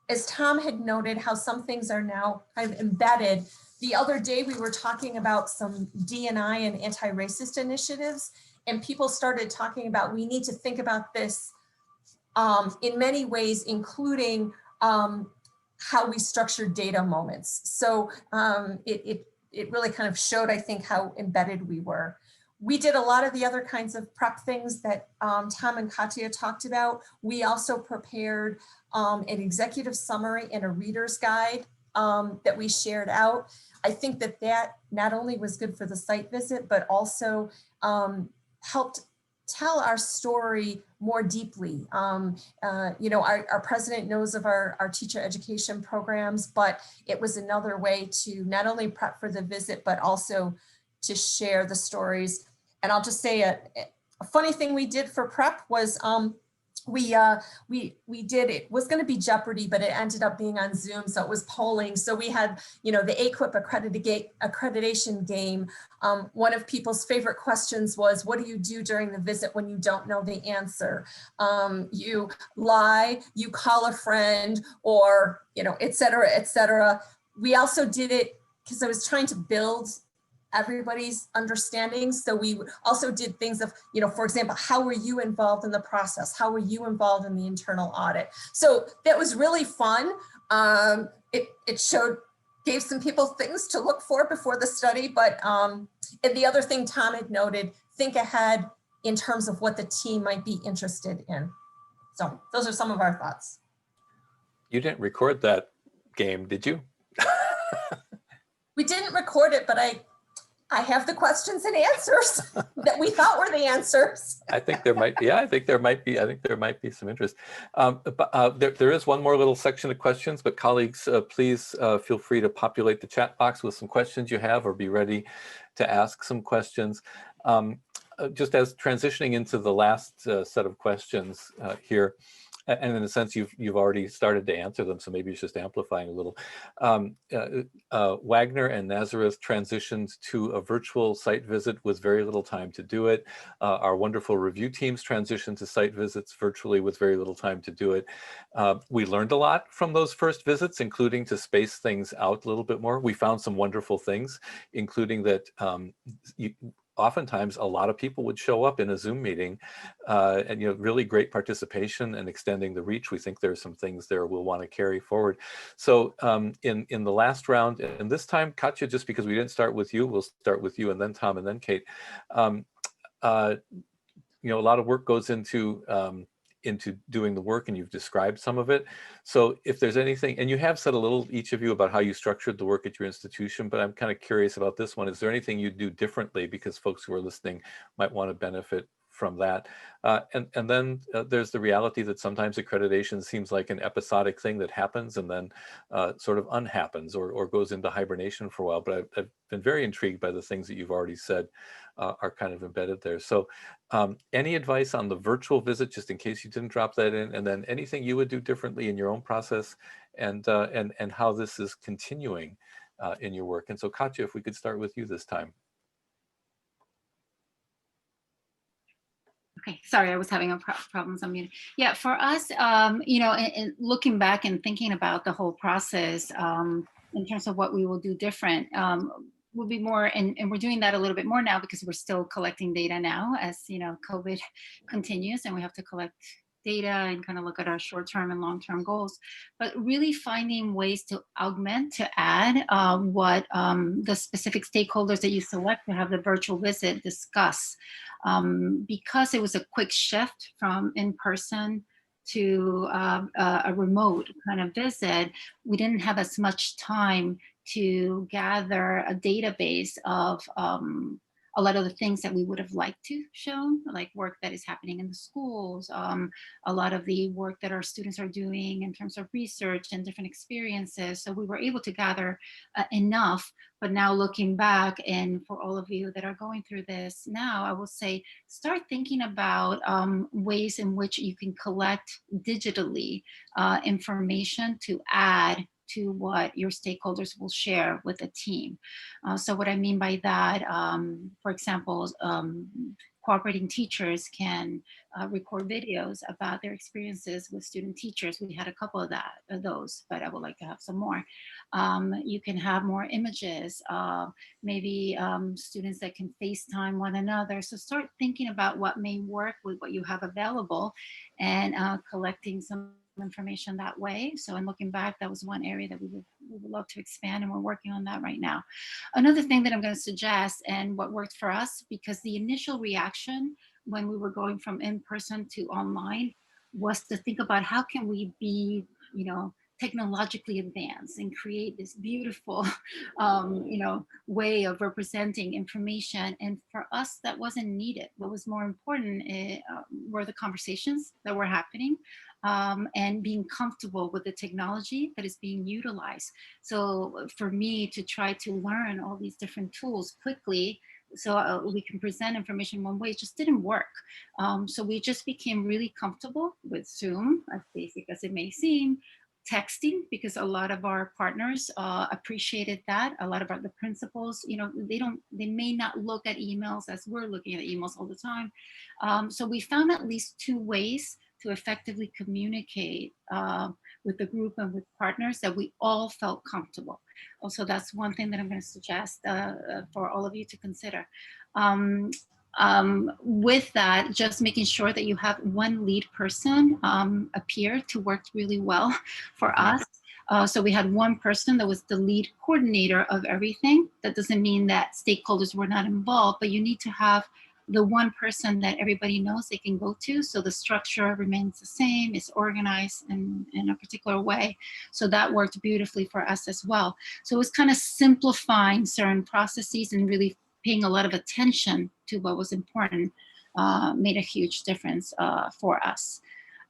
as Tom had noted, how some things are now kind of embedded. The other day we were talking about some D&I and anti-racist initiatives, and people started talking about, we need to think about this in many ways, including how we structure data moments. So it really kind of showed, I think, how embedded we were. we did a lot of the other kinds of prep things that Tom and Katia talked about. We also prepared an executive summary and a reader's guide that we shared out. I think that that not only was good for the site visit, but also helped tell our story more deeply. You know, our president knows of our teacher education programs, but it was another way to not only prep for the visit, but also to share the stories. And I'll just say a funny thing we did for prep was we did, it was going to be Jeopardy, but it ended up being on Zoom. So it was polling. So we had, you know, the AAQEP accreditation game. One of people's favorite questions was, what do you do during the visit when you don't know the answer? You lie, you call a friend, or, you know, et cetera, et cetera. We also did it because I was trying to build everybody's understanding. So we also did things of, you know, for example, how were you involved in the process? How were you involved in the internal audit? So that was really fun. It gave some people things to look for before the study, but and the other thing Tom had noted, think ahead in terms of what the team might be interested in. So those are some of our thoughts. You didn't record that game, did you? We didn't record it, but I have the questions and answers that we thought were the answers. I think there might be, yeah, I think there might be some interest. There is one more little section of questions, but colleagues, please feel free to populate the chat box with some questions you have, or be ready to ask some questions. Just as transitioning into the last set of questions here, and in a sense, you've already started to answer them, so maybe it's just amplifying a little. Wagner and Nazareth transitioned to a virtual site visit with very little time to do it. Our wonderful review teams transitioned to site visits virtually with very little time to do it. We learned a lot from those first visits, including to space things out a little bit more. We found some wonderful things, including that oftentimes a lot of people would show up in a Zoom meeting, and, you know, really great participation and extending the reach. We think there are some things there we'll want to carry forward. So in the last round, and this time, Katia, just because we didn't start with you, we'll start with you and then Tom and then Kate. You know, a lot of work goes into doing the work, and you've described some of it. So if there's anything, and you have said a little, each of you, about how you structured the work at your institution, but I'm kind of curious about this one. Is there anything you do differently, because folks who are listening might want to benefit from that? And then there's the reality that sometimes accreditation seems like an episodic thing that happens and then sort of unhappens or goes into hibernation for a while. But I've been very intrigued by the things that you've already said are kind of embedded there. So any advice on the virtual visit, just in case you didn't drop that in, and then anything you would do differently in your own process, and how this is continuing in your work. And so Katia, if we could start with you this time. Okay, sorry, I was having problems unmuting. Yeah, for us, you know, in looking back and thinking about the whole process, in terms of what we will do different, will be more, and we're doing that a little bit more now because we're still collecting data now, as you know, COVID continues, and we have to collect data and kind of look at our short-term and long-term goals, but really finding ways to augment, to add what the specific stakeholders that you select to have the virtual visit discuss. Because it was a quick shift from in-person to a remote kind of visit, we didn't have as much time to gather a database of a lot of the things that we would have liked to show, like work that is happening in the schools, a lot of the work that our students are doing in terms of research and different experiences. So we were able to gather enough, but now looking back, and for all of you that are going through this now, I will say, start thinking about ways in which you can collect digitally information to add to what your stakeholders will share with the team. So what I mean by that, for example, cooperating teachers can record videos about their experiences with student teachers. We had a couple of those, but I would like to have some more. You can have more images, maybe students that can FaceTime one another. So start thinking about what may work with what you have available, and collecting some information that way. So in looking back, that was one area that we we would love to expand, and we're working on that right now. Another thing that I'm going to suggest, and what worked for us, because the initial reaction when we were going from in-person to online was to think about how can we be, technologically advanced and create this beautiful, way of representing information. And for us, that wasn't needed. What was more important were the conversations that were happening, and being comfortable with the technology that is being utilized. So for me to try to learn all these different tools quickly, so we can present information one way, it just didn't work. So we just became really comfortable with Zoom, as basic as it may seem, texting, because a lot of our partners appreciated that. A lot of the principals, they may not look at emails as we're looking at emails all the time. So we found at least 2 ways to effectively communicate with the group and with partners that we all felt comfortable. Also, that's one thing that I'm going to suggest for all of you to consider. With that, just making sure that you have one lead person appear to work really well for us. So we had one person that was the lead coordinator of everything. That doesn't mean that stakeholders were not involved, but you need to have the one person that everybody knows they can go to. So the structure remains the same, it's organized in a particular way. So that worked beautifully for us as well. So it was kind of simplifying certain processes and really paying a lot of attention to what was important, made a huge difference for us.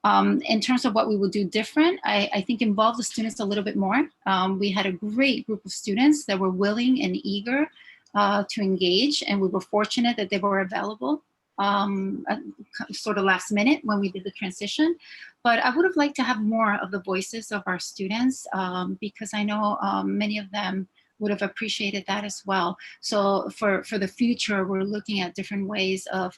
In terms of what we will do different, I think involve the students a little bit more. We had a great group of students that were willing and eager to engage, and we were fortunate that they were available sort of last minute when we did the transition. But I would have liked to have more of the voices of our students, because I know many of them would have appreciated that as well. So for the future, we're looking at different ways of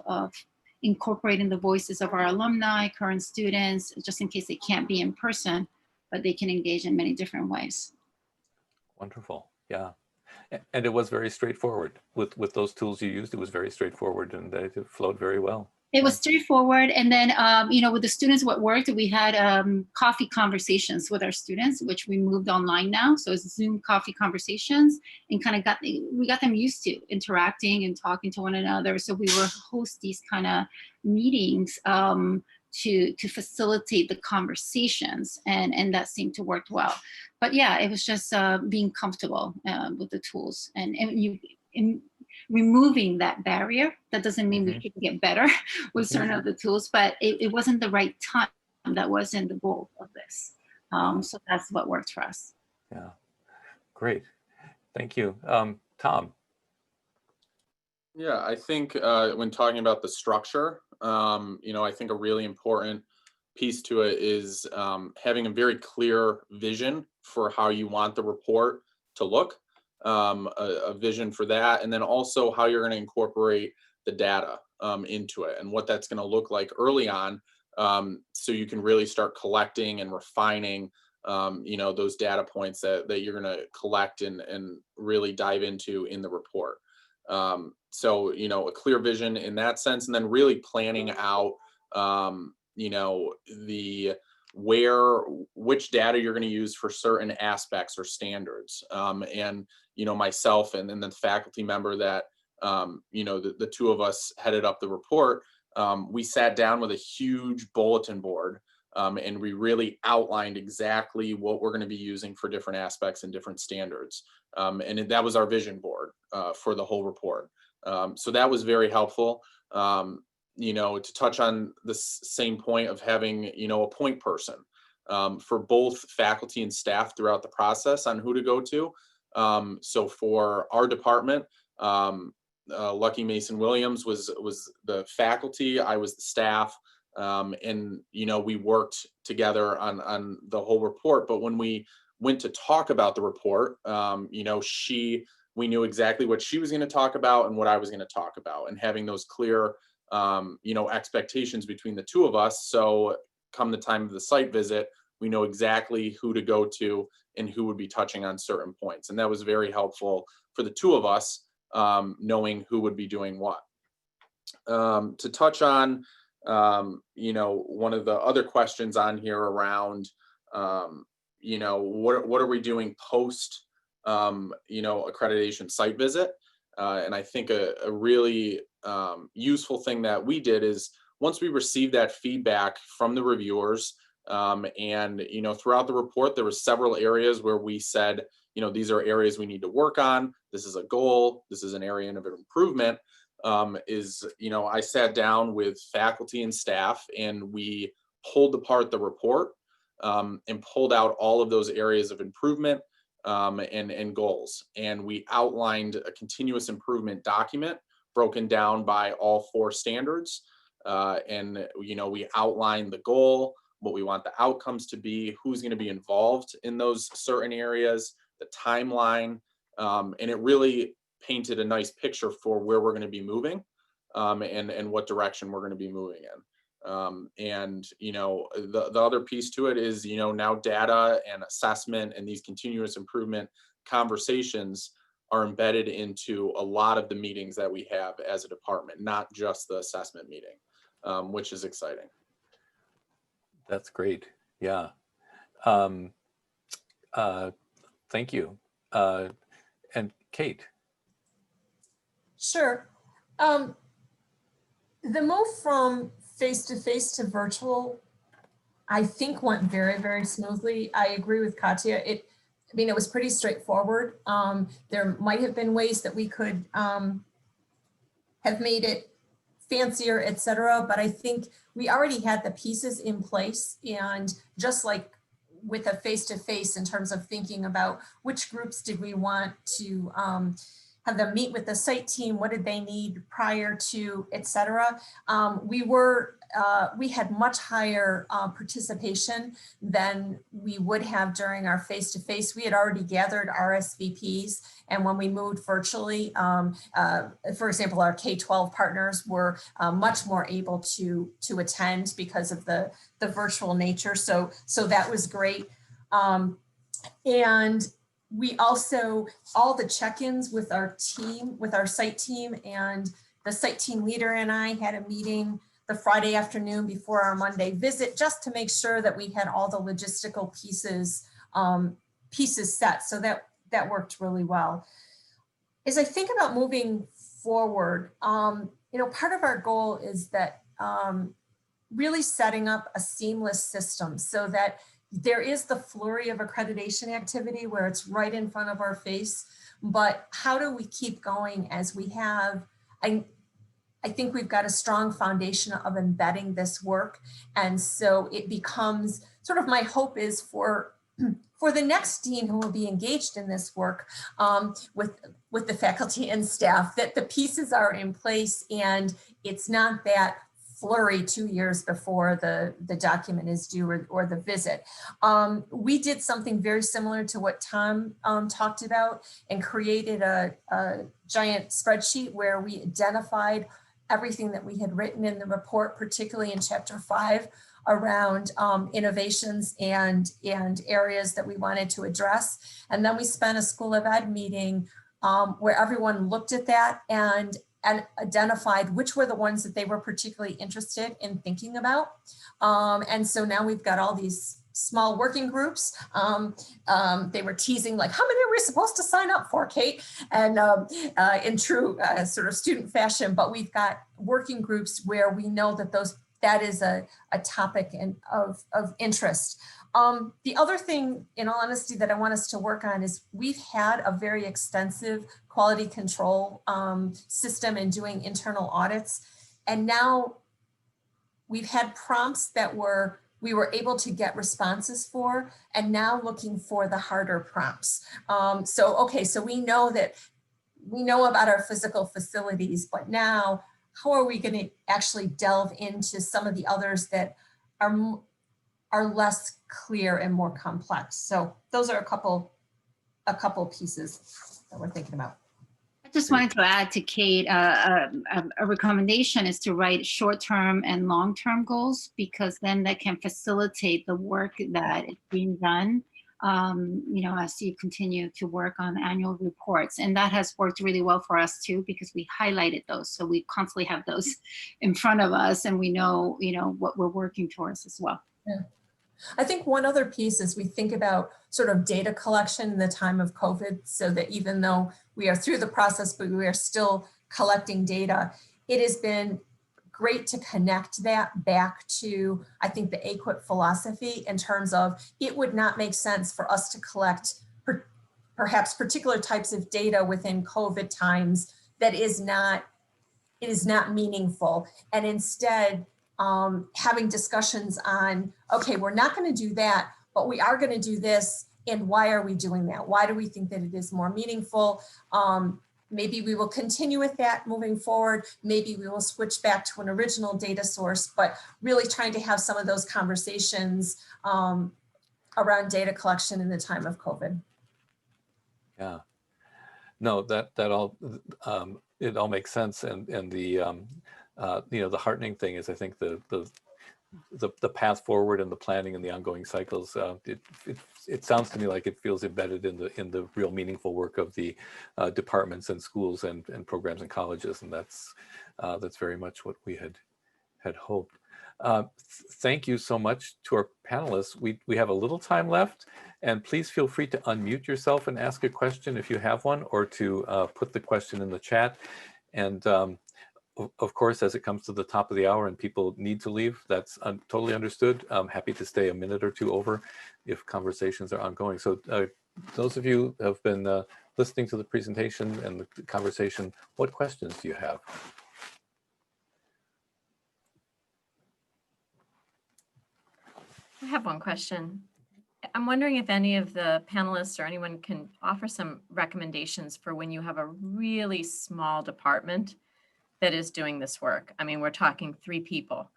incorporating the voices of our alumni, current students, just in case they can't be in person, but they can engage in many different ways. Wonderful, yeah. And it was very straightforward with those tools you used. It was very straightforward, and it flowed very well. It was straightforward. And then, with the students, what worked, we had coffee conversations with our students, which we moved online now. So it's Zoom coffee conversations, and kind of we got them used to interacting and talking to one another. So we will host these kind of meetings to facilitate the conversations, and that seemed to work well. But yeah, it was just being comfortable with the tools, and removing that barrier. That doesn't mean we can get better with certain of the tools, but it wasn't the right time. That wasn't the goal of this. So that's what worked for us. Yeah, great. Thank you. Tom. Yeah, I think when talking about the structure, I think a really important piece to it is having a very clear vision for how you want the report to look, a vision for that, and then also how you're going to incorporate the data into it and what that's going to look like early on, so you can really start collecting and refining those data points that you're going to collect and really dive into in the report. So, a clear vision in that sense, and then really planning out, which data you're going to use for certain aspects or standards. And, myself and then the faculty member that, the 2 of us headed up the report, we sat down with a huge bulletin board, and we really outlined exactly what we're going to be using for different aspects and different standards. And that was our vision board for the whole report. So that was very helpful. To touch on the same point of having, a point person for both faculty and staff throughout the process on who to go to. So for our department, Lucky Mason Williams was the faculty, I was the staff, and we worked together on the whole report. But when we went to talk about the report, we knew exactly what she was going to talk about and what I was going to talk about, and having those clear expectations between the 2 of us. So come the time of the site visit, we know exactly who to go to and who would be touching on certain points. And that was very helpful for the 2 of us, knowing who would be doing what. To touch on, one of the other questions on here around, you know, what are we doing post, you know, accreditation site visit? And I think a really useful thing that we did is once we received that feedback from the reviewers, and, you know, throughout the report, there were several areas where we said, you know, these are areas we need to work on. This is a goal. This is an area of improvement. You know, I sat down with faculty and staff and we pulled apart the report and pulled out all of those areas of improvement and goals. And we outlined a continuous improvement document broken down by all 4 standards. And, you know, we outlined the goal, what we want the outcomes to be, who's going to be involved in those certain areas, the timeline, and it really painted a nice picture for where we're going to be moving and what direction we're going to be moving in. And, you know, the other piece to it is, you know, now data and assessment and these continuous improvement conversations are embedded into a lot of the meetings that we have as a department, not just the assessment meeting, which is exciting. That's great. Yeah. Thank you. And Kate. Sure. The move from face-to-face to virtual, I think went very, very smoothly. I agree with Katia. I mean, it was pretty straightforward. There might have been ways that we could have made it fancier, et cetera, but I think we already had the pieces in place. And just like with a face-to-face in terms of thinking about which groups did we want to have them meet with the site team, what did they need prior to, et cetera. We had much higher participation than we would have during our face-to-face. We had already gathered RSVPs, and when we moved virtually, for example, our K-12 partners were much more able to attend because of the virtual nature. So that was great. And we also, all the check-ins with our team, with our site team, and the site team leader and I had a meeting the Friday afternoon before our Monday visit, just to make sure that we had all the logistical pieces set. So that worked really well. As I think about moving forward, you know, part of our goal is that really setting up a seamless system so that there is the flurry of accreditation activity where it's right in front of our face, but how do we keep going as we have, I think we've got a strong foundation of embedding this work. And so it becomes sort of, my hope is for the next dean who will be engaged in this work with the faculty and staff, that the pieces are in place and it's not that flurry 2 years before the document is due or the visit. We did something very similar to what Tom talked about and created a giant spreadsheet where we identified everything that we had written in the report, particularly in chapter 5 around innovations and areas that we wanted to address. And then we spent a School of Ed meeting where everyone looked at that and identified which were the ones that they were particularly interested in thinking about. And so now we've got all these small working groups. They were teasing like, how many are we supposed to sign up for, Kate? And in true sort of student fashion, but we've got working groups where we know that that is a topic of interest. The other thing, in all honesty, that I want us to work on is we've had a very extensive quality control system in doing internal audits. And now we've had prompts that we were able to get responses for, and now looking for the harder prompts. So we know about our physical facilities, but now how are we going to actually delve into some of the others that are less clear and more complex? So those are a couple pieces that we're thinking about. I just wanted to add to Kate, a recommendation is to write short-term and long-term goals, because then that can facilitate the work that is being done, you know, as you continue to work on annual reports. And that has worked really well for us too, because we highlighted those. So we constantly have those in front of us and we know, you know, what we're working towards as well. Yeah. I think one other piece is we think about sort of data collection in the time of COVID, so that even though we are through the process, but we are still collecting data, it has been great to connect that back to, I think, the AAQEP philosophy in terms of it would not make sense for us to collect perhaps particular types of data within COVID times that is not meaningful. And instead, having discussions on, okay, we're not going to do that, but we are going to do this. And why are we doing that? Why do we think that it is more meaningful? Maybe we will continue with that moving forward. Maybe we will switch back to an original data source, but really trying to have some of those conversations around data collection in the time of COVID. Yeah, no, that all it all makes sense, and the the heartening thing is, I think the path forward and the planning and the ongoing cycles. It sounds to me like it feels embedded in the real meaningful work of the departments and schools and programs and colleges, and that's very much what we had hoped. Thank you so much to our panelists. We have a little time left, and please feel free to unmute yourself and ask a question if you have one, or to put the question in the chat. And of course, as it comes to the top of the hour and people need to leave, that's totally understood. I'm happy to stay a minute or two over if conversations are ongoing. So those of you who have been listening to the presentation and the conversation, what questions do you have? I have one question. I'm wondering if any of the panelists or anyone can offer some recommendations for when you have a really small department that is doing this work. I mean, we're talking 3 people.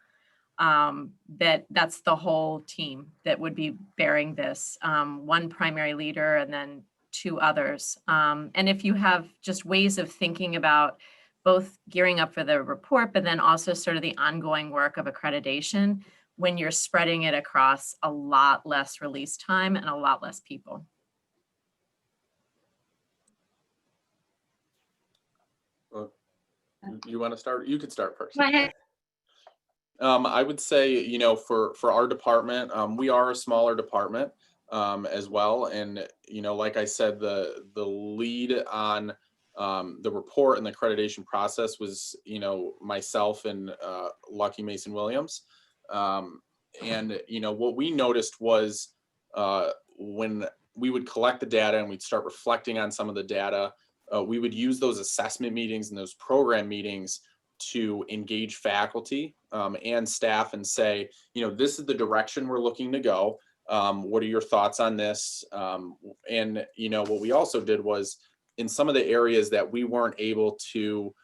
That's the whole team that would be bearing this. 1 primary leader and then 2 others. And if you have just ways of thinking about both gearing up for the report, but then also sort of the ongoing work of accreditation, when you're spreading it across a lot less release time and a lot less people. Well, you want to start? You could start first. Go ahead. I would say, for our department, we are a smaller department as well. And, like I said, the lead on the report and the accreditation process was, myself and Lucky Mason Williams. And what we noticed was when we would collect the data and we'd start reflecting on some of the data, we would use those assessment meetings and those program meetings to engage faculty and staff and say, this is the direction we're looking to go. What are your thoughts on this? And what we also did was, in some of the areas that we weren't able to,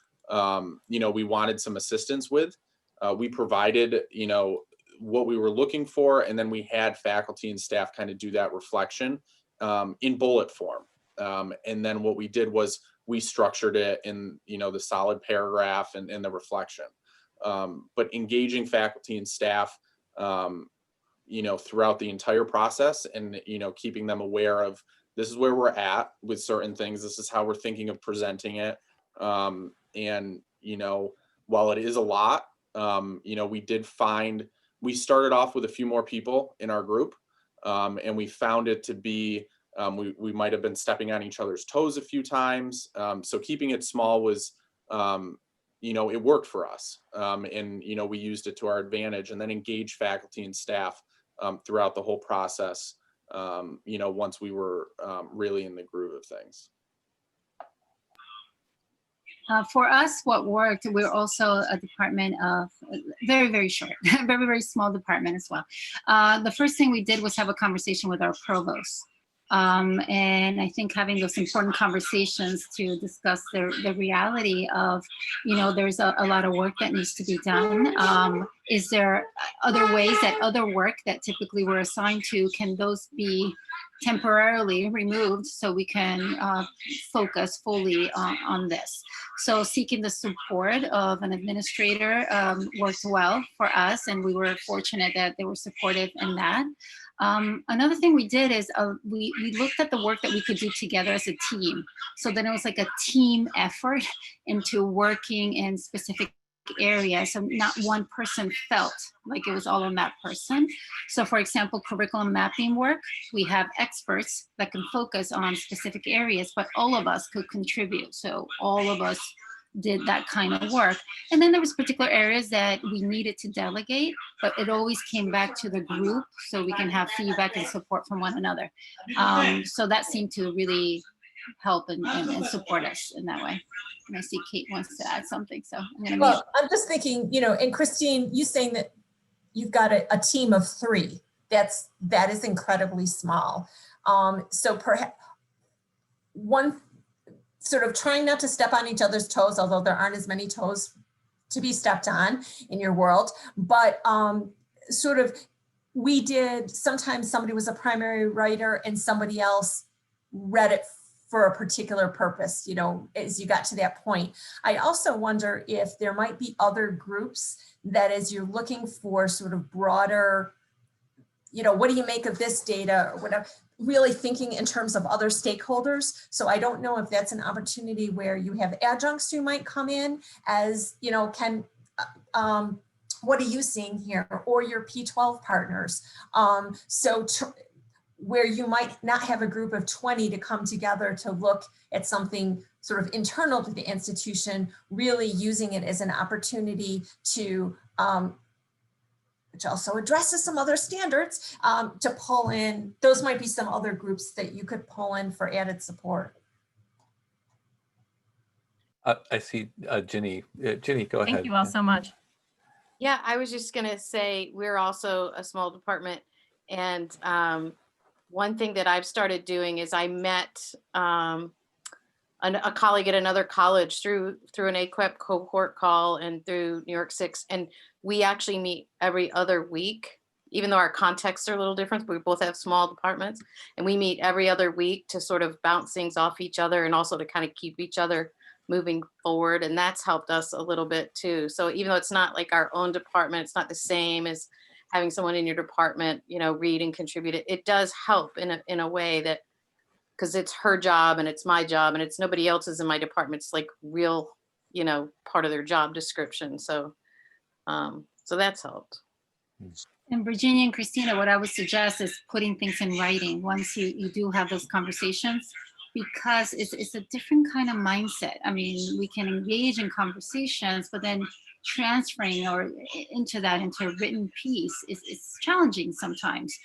we wanted some assistance with, we provided, what we were looking for, and then we had faculty and staff kind of do that reflection in bullet form. And then what we did was we structured it in, the solid paragraph and the reflection. But engaging faculty and staff, throughout the entire process, and, keeping them aware of, this is where we're at with certain things. This is how we're thinking of presenting it. And, while it is a lot, we started off with a few more people in our group, and we found it to be, we might have been stepping on each other's toes a few times. So keeping it small was, it worked for us. And, we used it to our advantage, and then engage faculty and staff throughout the whole process, once we were really in the groove of things. For us, what worked, we're also a department of very, very short, very, very small department as well. The first thing we did was have a conversation with our provost. And I think having those important conversations to discuss the reality of, there's a lot of work that needs to be done. Is there other ways that other work that typically we're assigned to, can those be temporarily removed so we can focus fully on this? So seeking the support of an administrator worked well for us, and we were fortunate that they were supportive in that. Another thing we did is we looked at the work that we could do together as a team. So then it was like a team effort into working in specific area, so not one person felt like it was all on that person. So for example, curriculum mapping work, we have experts that can focus on specific areas, but all of us could contribute. So all of us did that kind of work. And then there was particular areas that we needed to delegate, but it always came back to the group so we can have feedback and support from one another. So that seemed to really help and support us in that way. And I see Kate wants to add something, so I'm gonna Well, I'm just thinking, you know, and Christine, you saying that you've got a team of 3, that is incredibly small. So perhaps one sort of trying not to step on each other's toes, although there aren't as many toes to be stepped on in your world, but sort of we did, sometimes somebody was a primary writer and somebody else read it for a particular purpose, you know, as you got to that point. I also wonder if there might be other groups that as you're looking for sort of broader, you know, what do you make of this data or whatever, really thinking in terms of other stakeholders. So I don't know if that's an opportunity where you have adjuncts who might come in as, you know, what are you seeing here? Or your P12 partners. Where you might not have a group of 20 to come together to look at something sort of internal to the institution, really using it as an opportunity to, which also addresses some other standards, to pull in, those might be some other groups that you could pull in for added support. I see Ginny. Ginny, go ahead. Thank you all so much. Yeah, I was just going to say we're also a small department, and one thing that I've started doing is I met a colleague at another college through an AAQEP cohort call and through New York 6, and we actually meet every other week, even though our contexts are a little different. We both have small departments, and we meet every other week to sort of bounce things off each other and also to kind of keep each other moving forward. And that's helped us a little bit too. So even though it's not like our own department, it's not the same as having someone in your department, you know, read and contribute. It does help in a way that, because it's her job and it's my job and it's nobody else's in my department. It's like real, you know, part of their job description. So, so that's helped. And Virginia and Christina, what I would suggest is putting things in writing once you do have those conversations, because it's a different kind of mindset. I mean, we can engage in conversations, but then transferring into a written piece is challenging sometimes.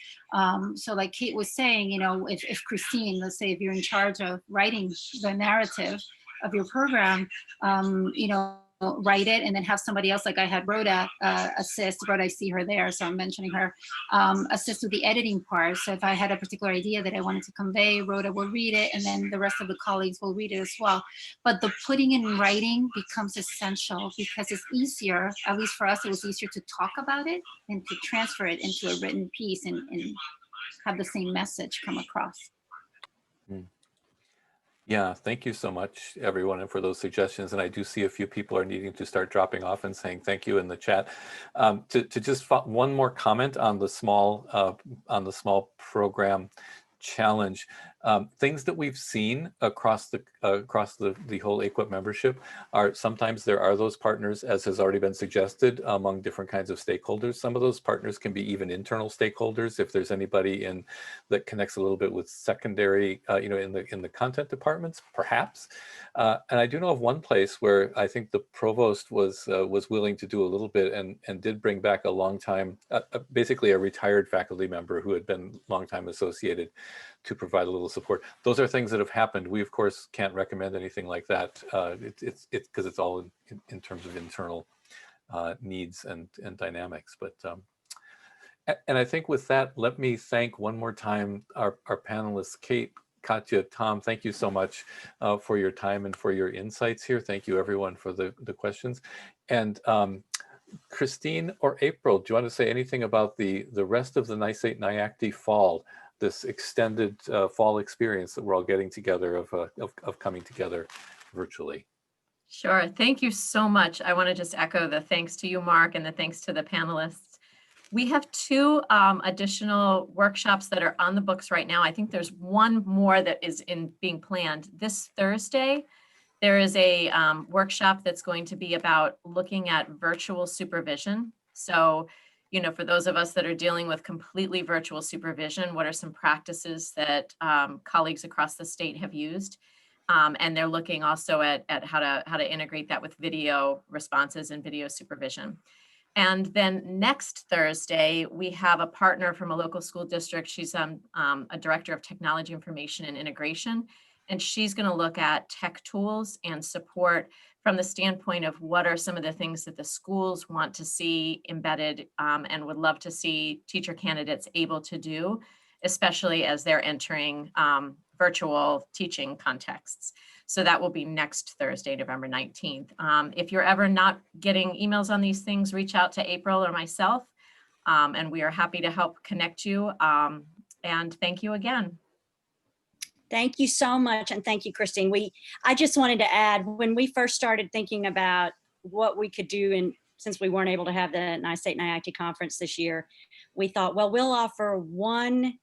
So like Kate was saying, you know, if Christine, let's say if you're in charge of writing the narrative of your program, you know, write it and then have somebody else, like I had Rhoda assist. Rhoda, I see her there, so I'm mentioning her, assist with the editing part. So if I had a particular idea that I wanted to convey, Rhoda will read it, and then the rest of the colleagues will read it as well. But the putting in writing becomes essential because it's easier, at least for us, it was easier to talk about it and to transfer it into a written piece and have the same message come across. Yeah, thank you so much, everyone, and for those suggestions. And I do see a few people are needing to start dropping off and saying thank you in the chat. To just one more comment on the small program challenge. Things that we've seen across the whole AAQEP membership are sometimes there are those partners, as has already been suggested, among different kinds of stakeholders. Some of those partners can be even internal stakeholders if there's anybody that connects a little bit with secondary, you know, in the content departments, perhaps. And I do know of one place where I think the provost was willing to do a little bit and did bring back a long time, basically a retired faculty member who had been long time associated, to provide a little support. Those are things that have happened. We of course can't recommend anything like that. It's because it's all in terms of internal needs and dynamics. But and I think with that, let me thank one more time our panelists, Kate, Katia, Tom. Thank you so much for your time and for your insights here. Thank you everyone for the questions. And Christine or April, do you want to say anything about the rest of the NYSATE-NYACTE fall? This extended fall experience that we're all getting together of coming together virtually. Sure. Thank you so much. I want to just echo the thanks to you, Mark, and the thanks to the panelists. We have 2 additional workshops that are on the books right now. I think there's one more that is being planned this Thursday There is a workshop that's going to be about looking at virtual supervision. So, you know, for those of us that are dealing with completely virtual supervision, what are some practices that colleagues across the state have used? And they're looking also at how to integrate that with video responses and video supervision. And then next Thursday, we have a partner from a local school district. She's a director of technology information and integration. And she's going to look at tech tools and support from the standpoint of what are some of the things that the schools want to see embedded and would love to see teacher candidates able to do, especially as they're entering virtual teaching contexts. So that will be next Thursday, November 19th. If you're ever not getting emails on these things, reach out to April or myself, and we are happy to help connect you. And thank you again. Thank you so much. And thank you, Christine. I just wanted to add, when we first started thinking about what we could do, and since we weren't able to have the NYSATE-NYACTE conference this year, we thought, well, we'll offer one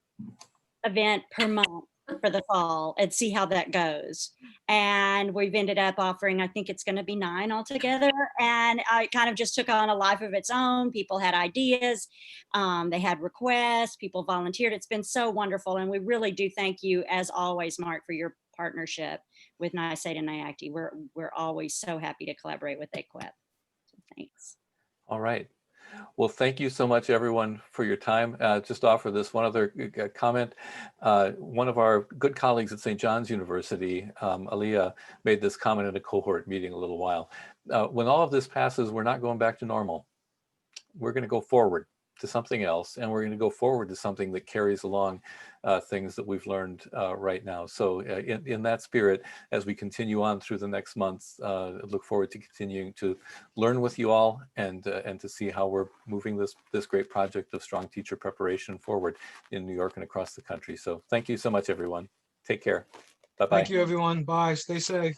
event per month for the fall and see how that goes. And we've ended up offering, I think it's going to be 9 altogether. And it kind of just took on a life of its own. People had ideas, they had requests, people volunteered. It's been so wonderful. And we really do thank you, as always, Mark, for your partnership with NYSATE-NYACTE. We're always so happy to collaborate with AAQEP. So thanks. All right. Well, thank you so much, everyone, for your time. Just offer this one other comment. One of our good colleagues at St. John's University, Aliyah, made this comment in a cohort meeting a little while. When all of this passes, we're not going back to normal. We're going to go forward to something else, and we're going to go forward to something that carries along things that we've learned right now. So in that spirit, as we continue on through the next months, I look forward to continuing to learn with you all and to see how we're moving this great project of strong teacher preparation forward in New York and across the country. So thank you so much, everyone. Take care. Bye-bye. Thank you, everyone. Bye. Stay safe.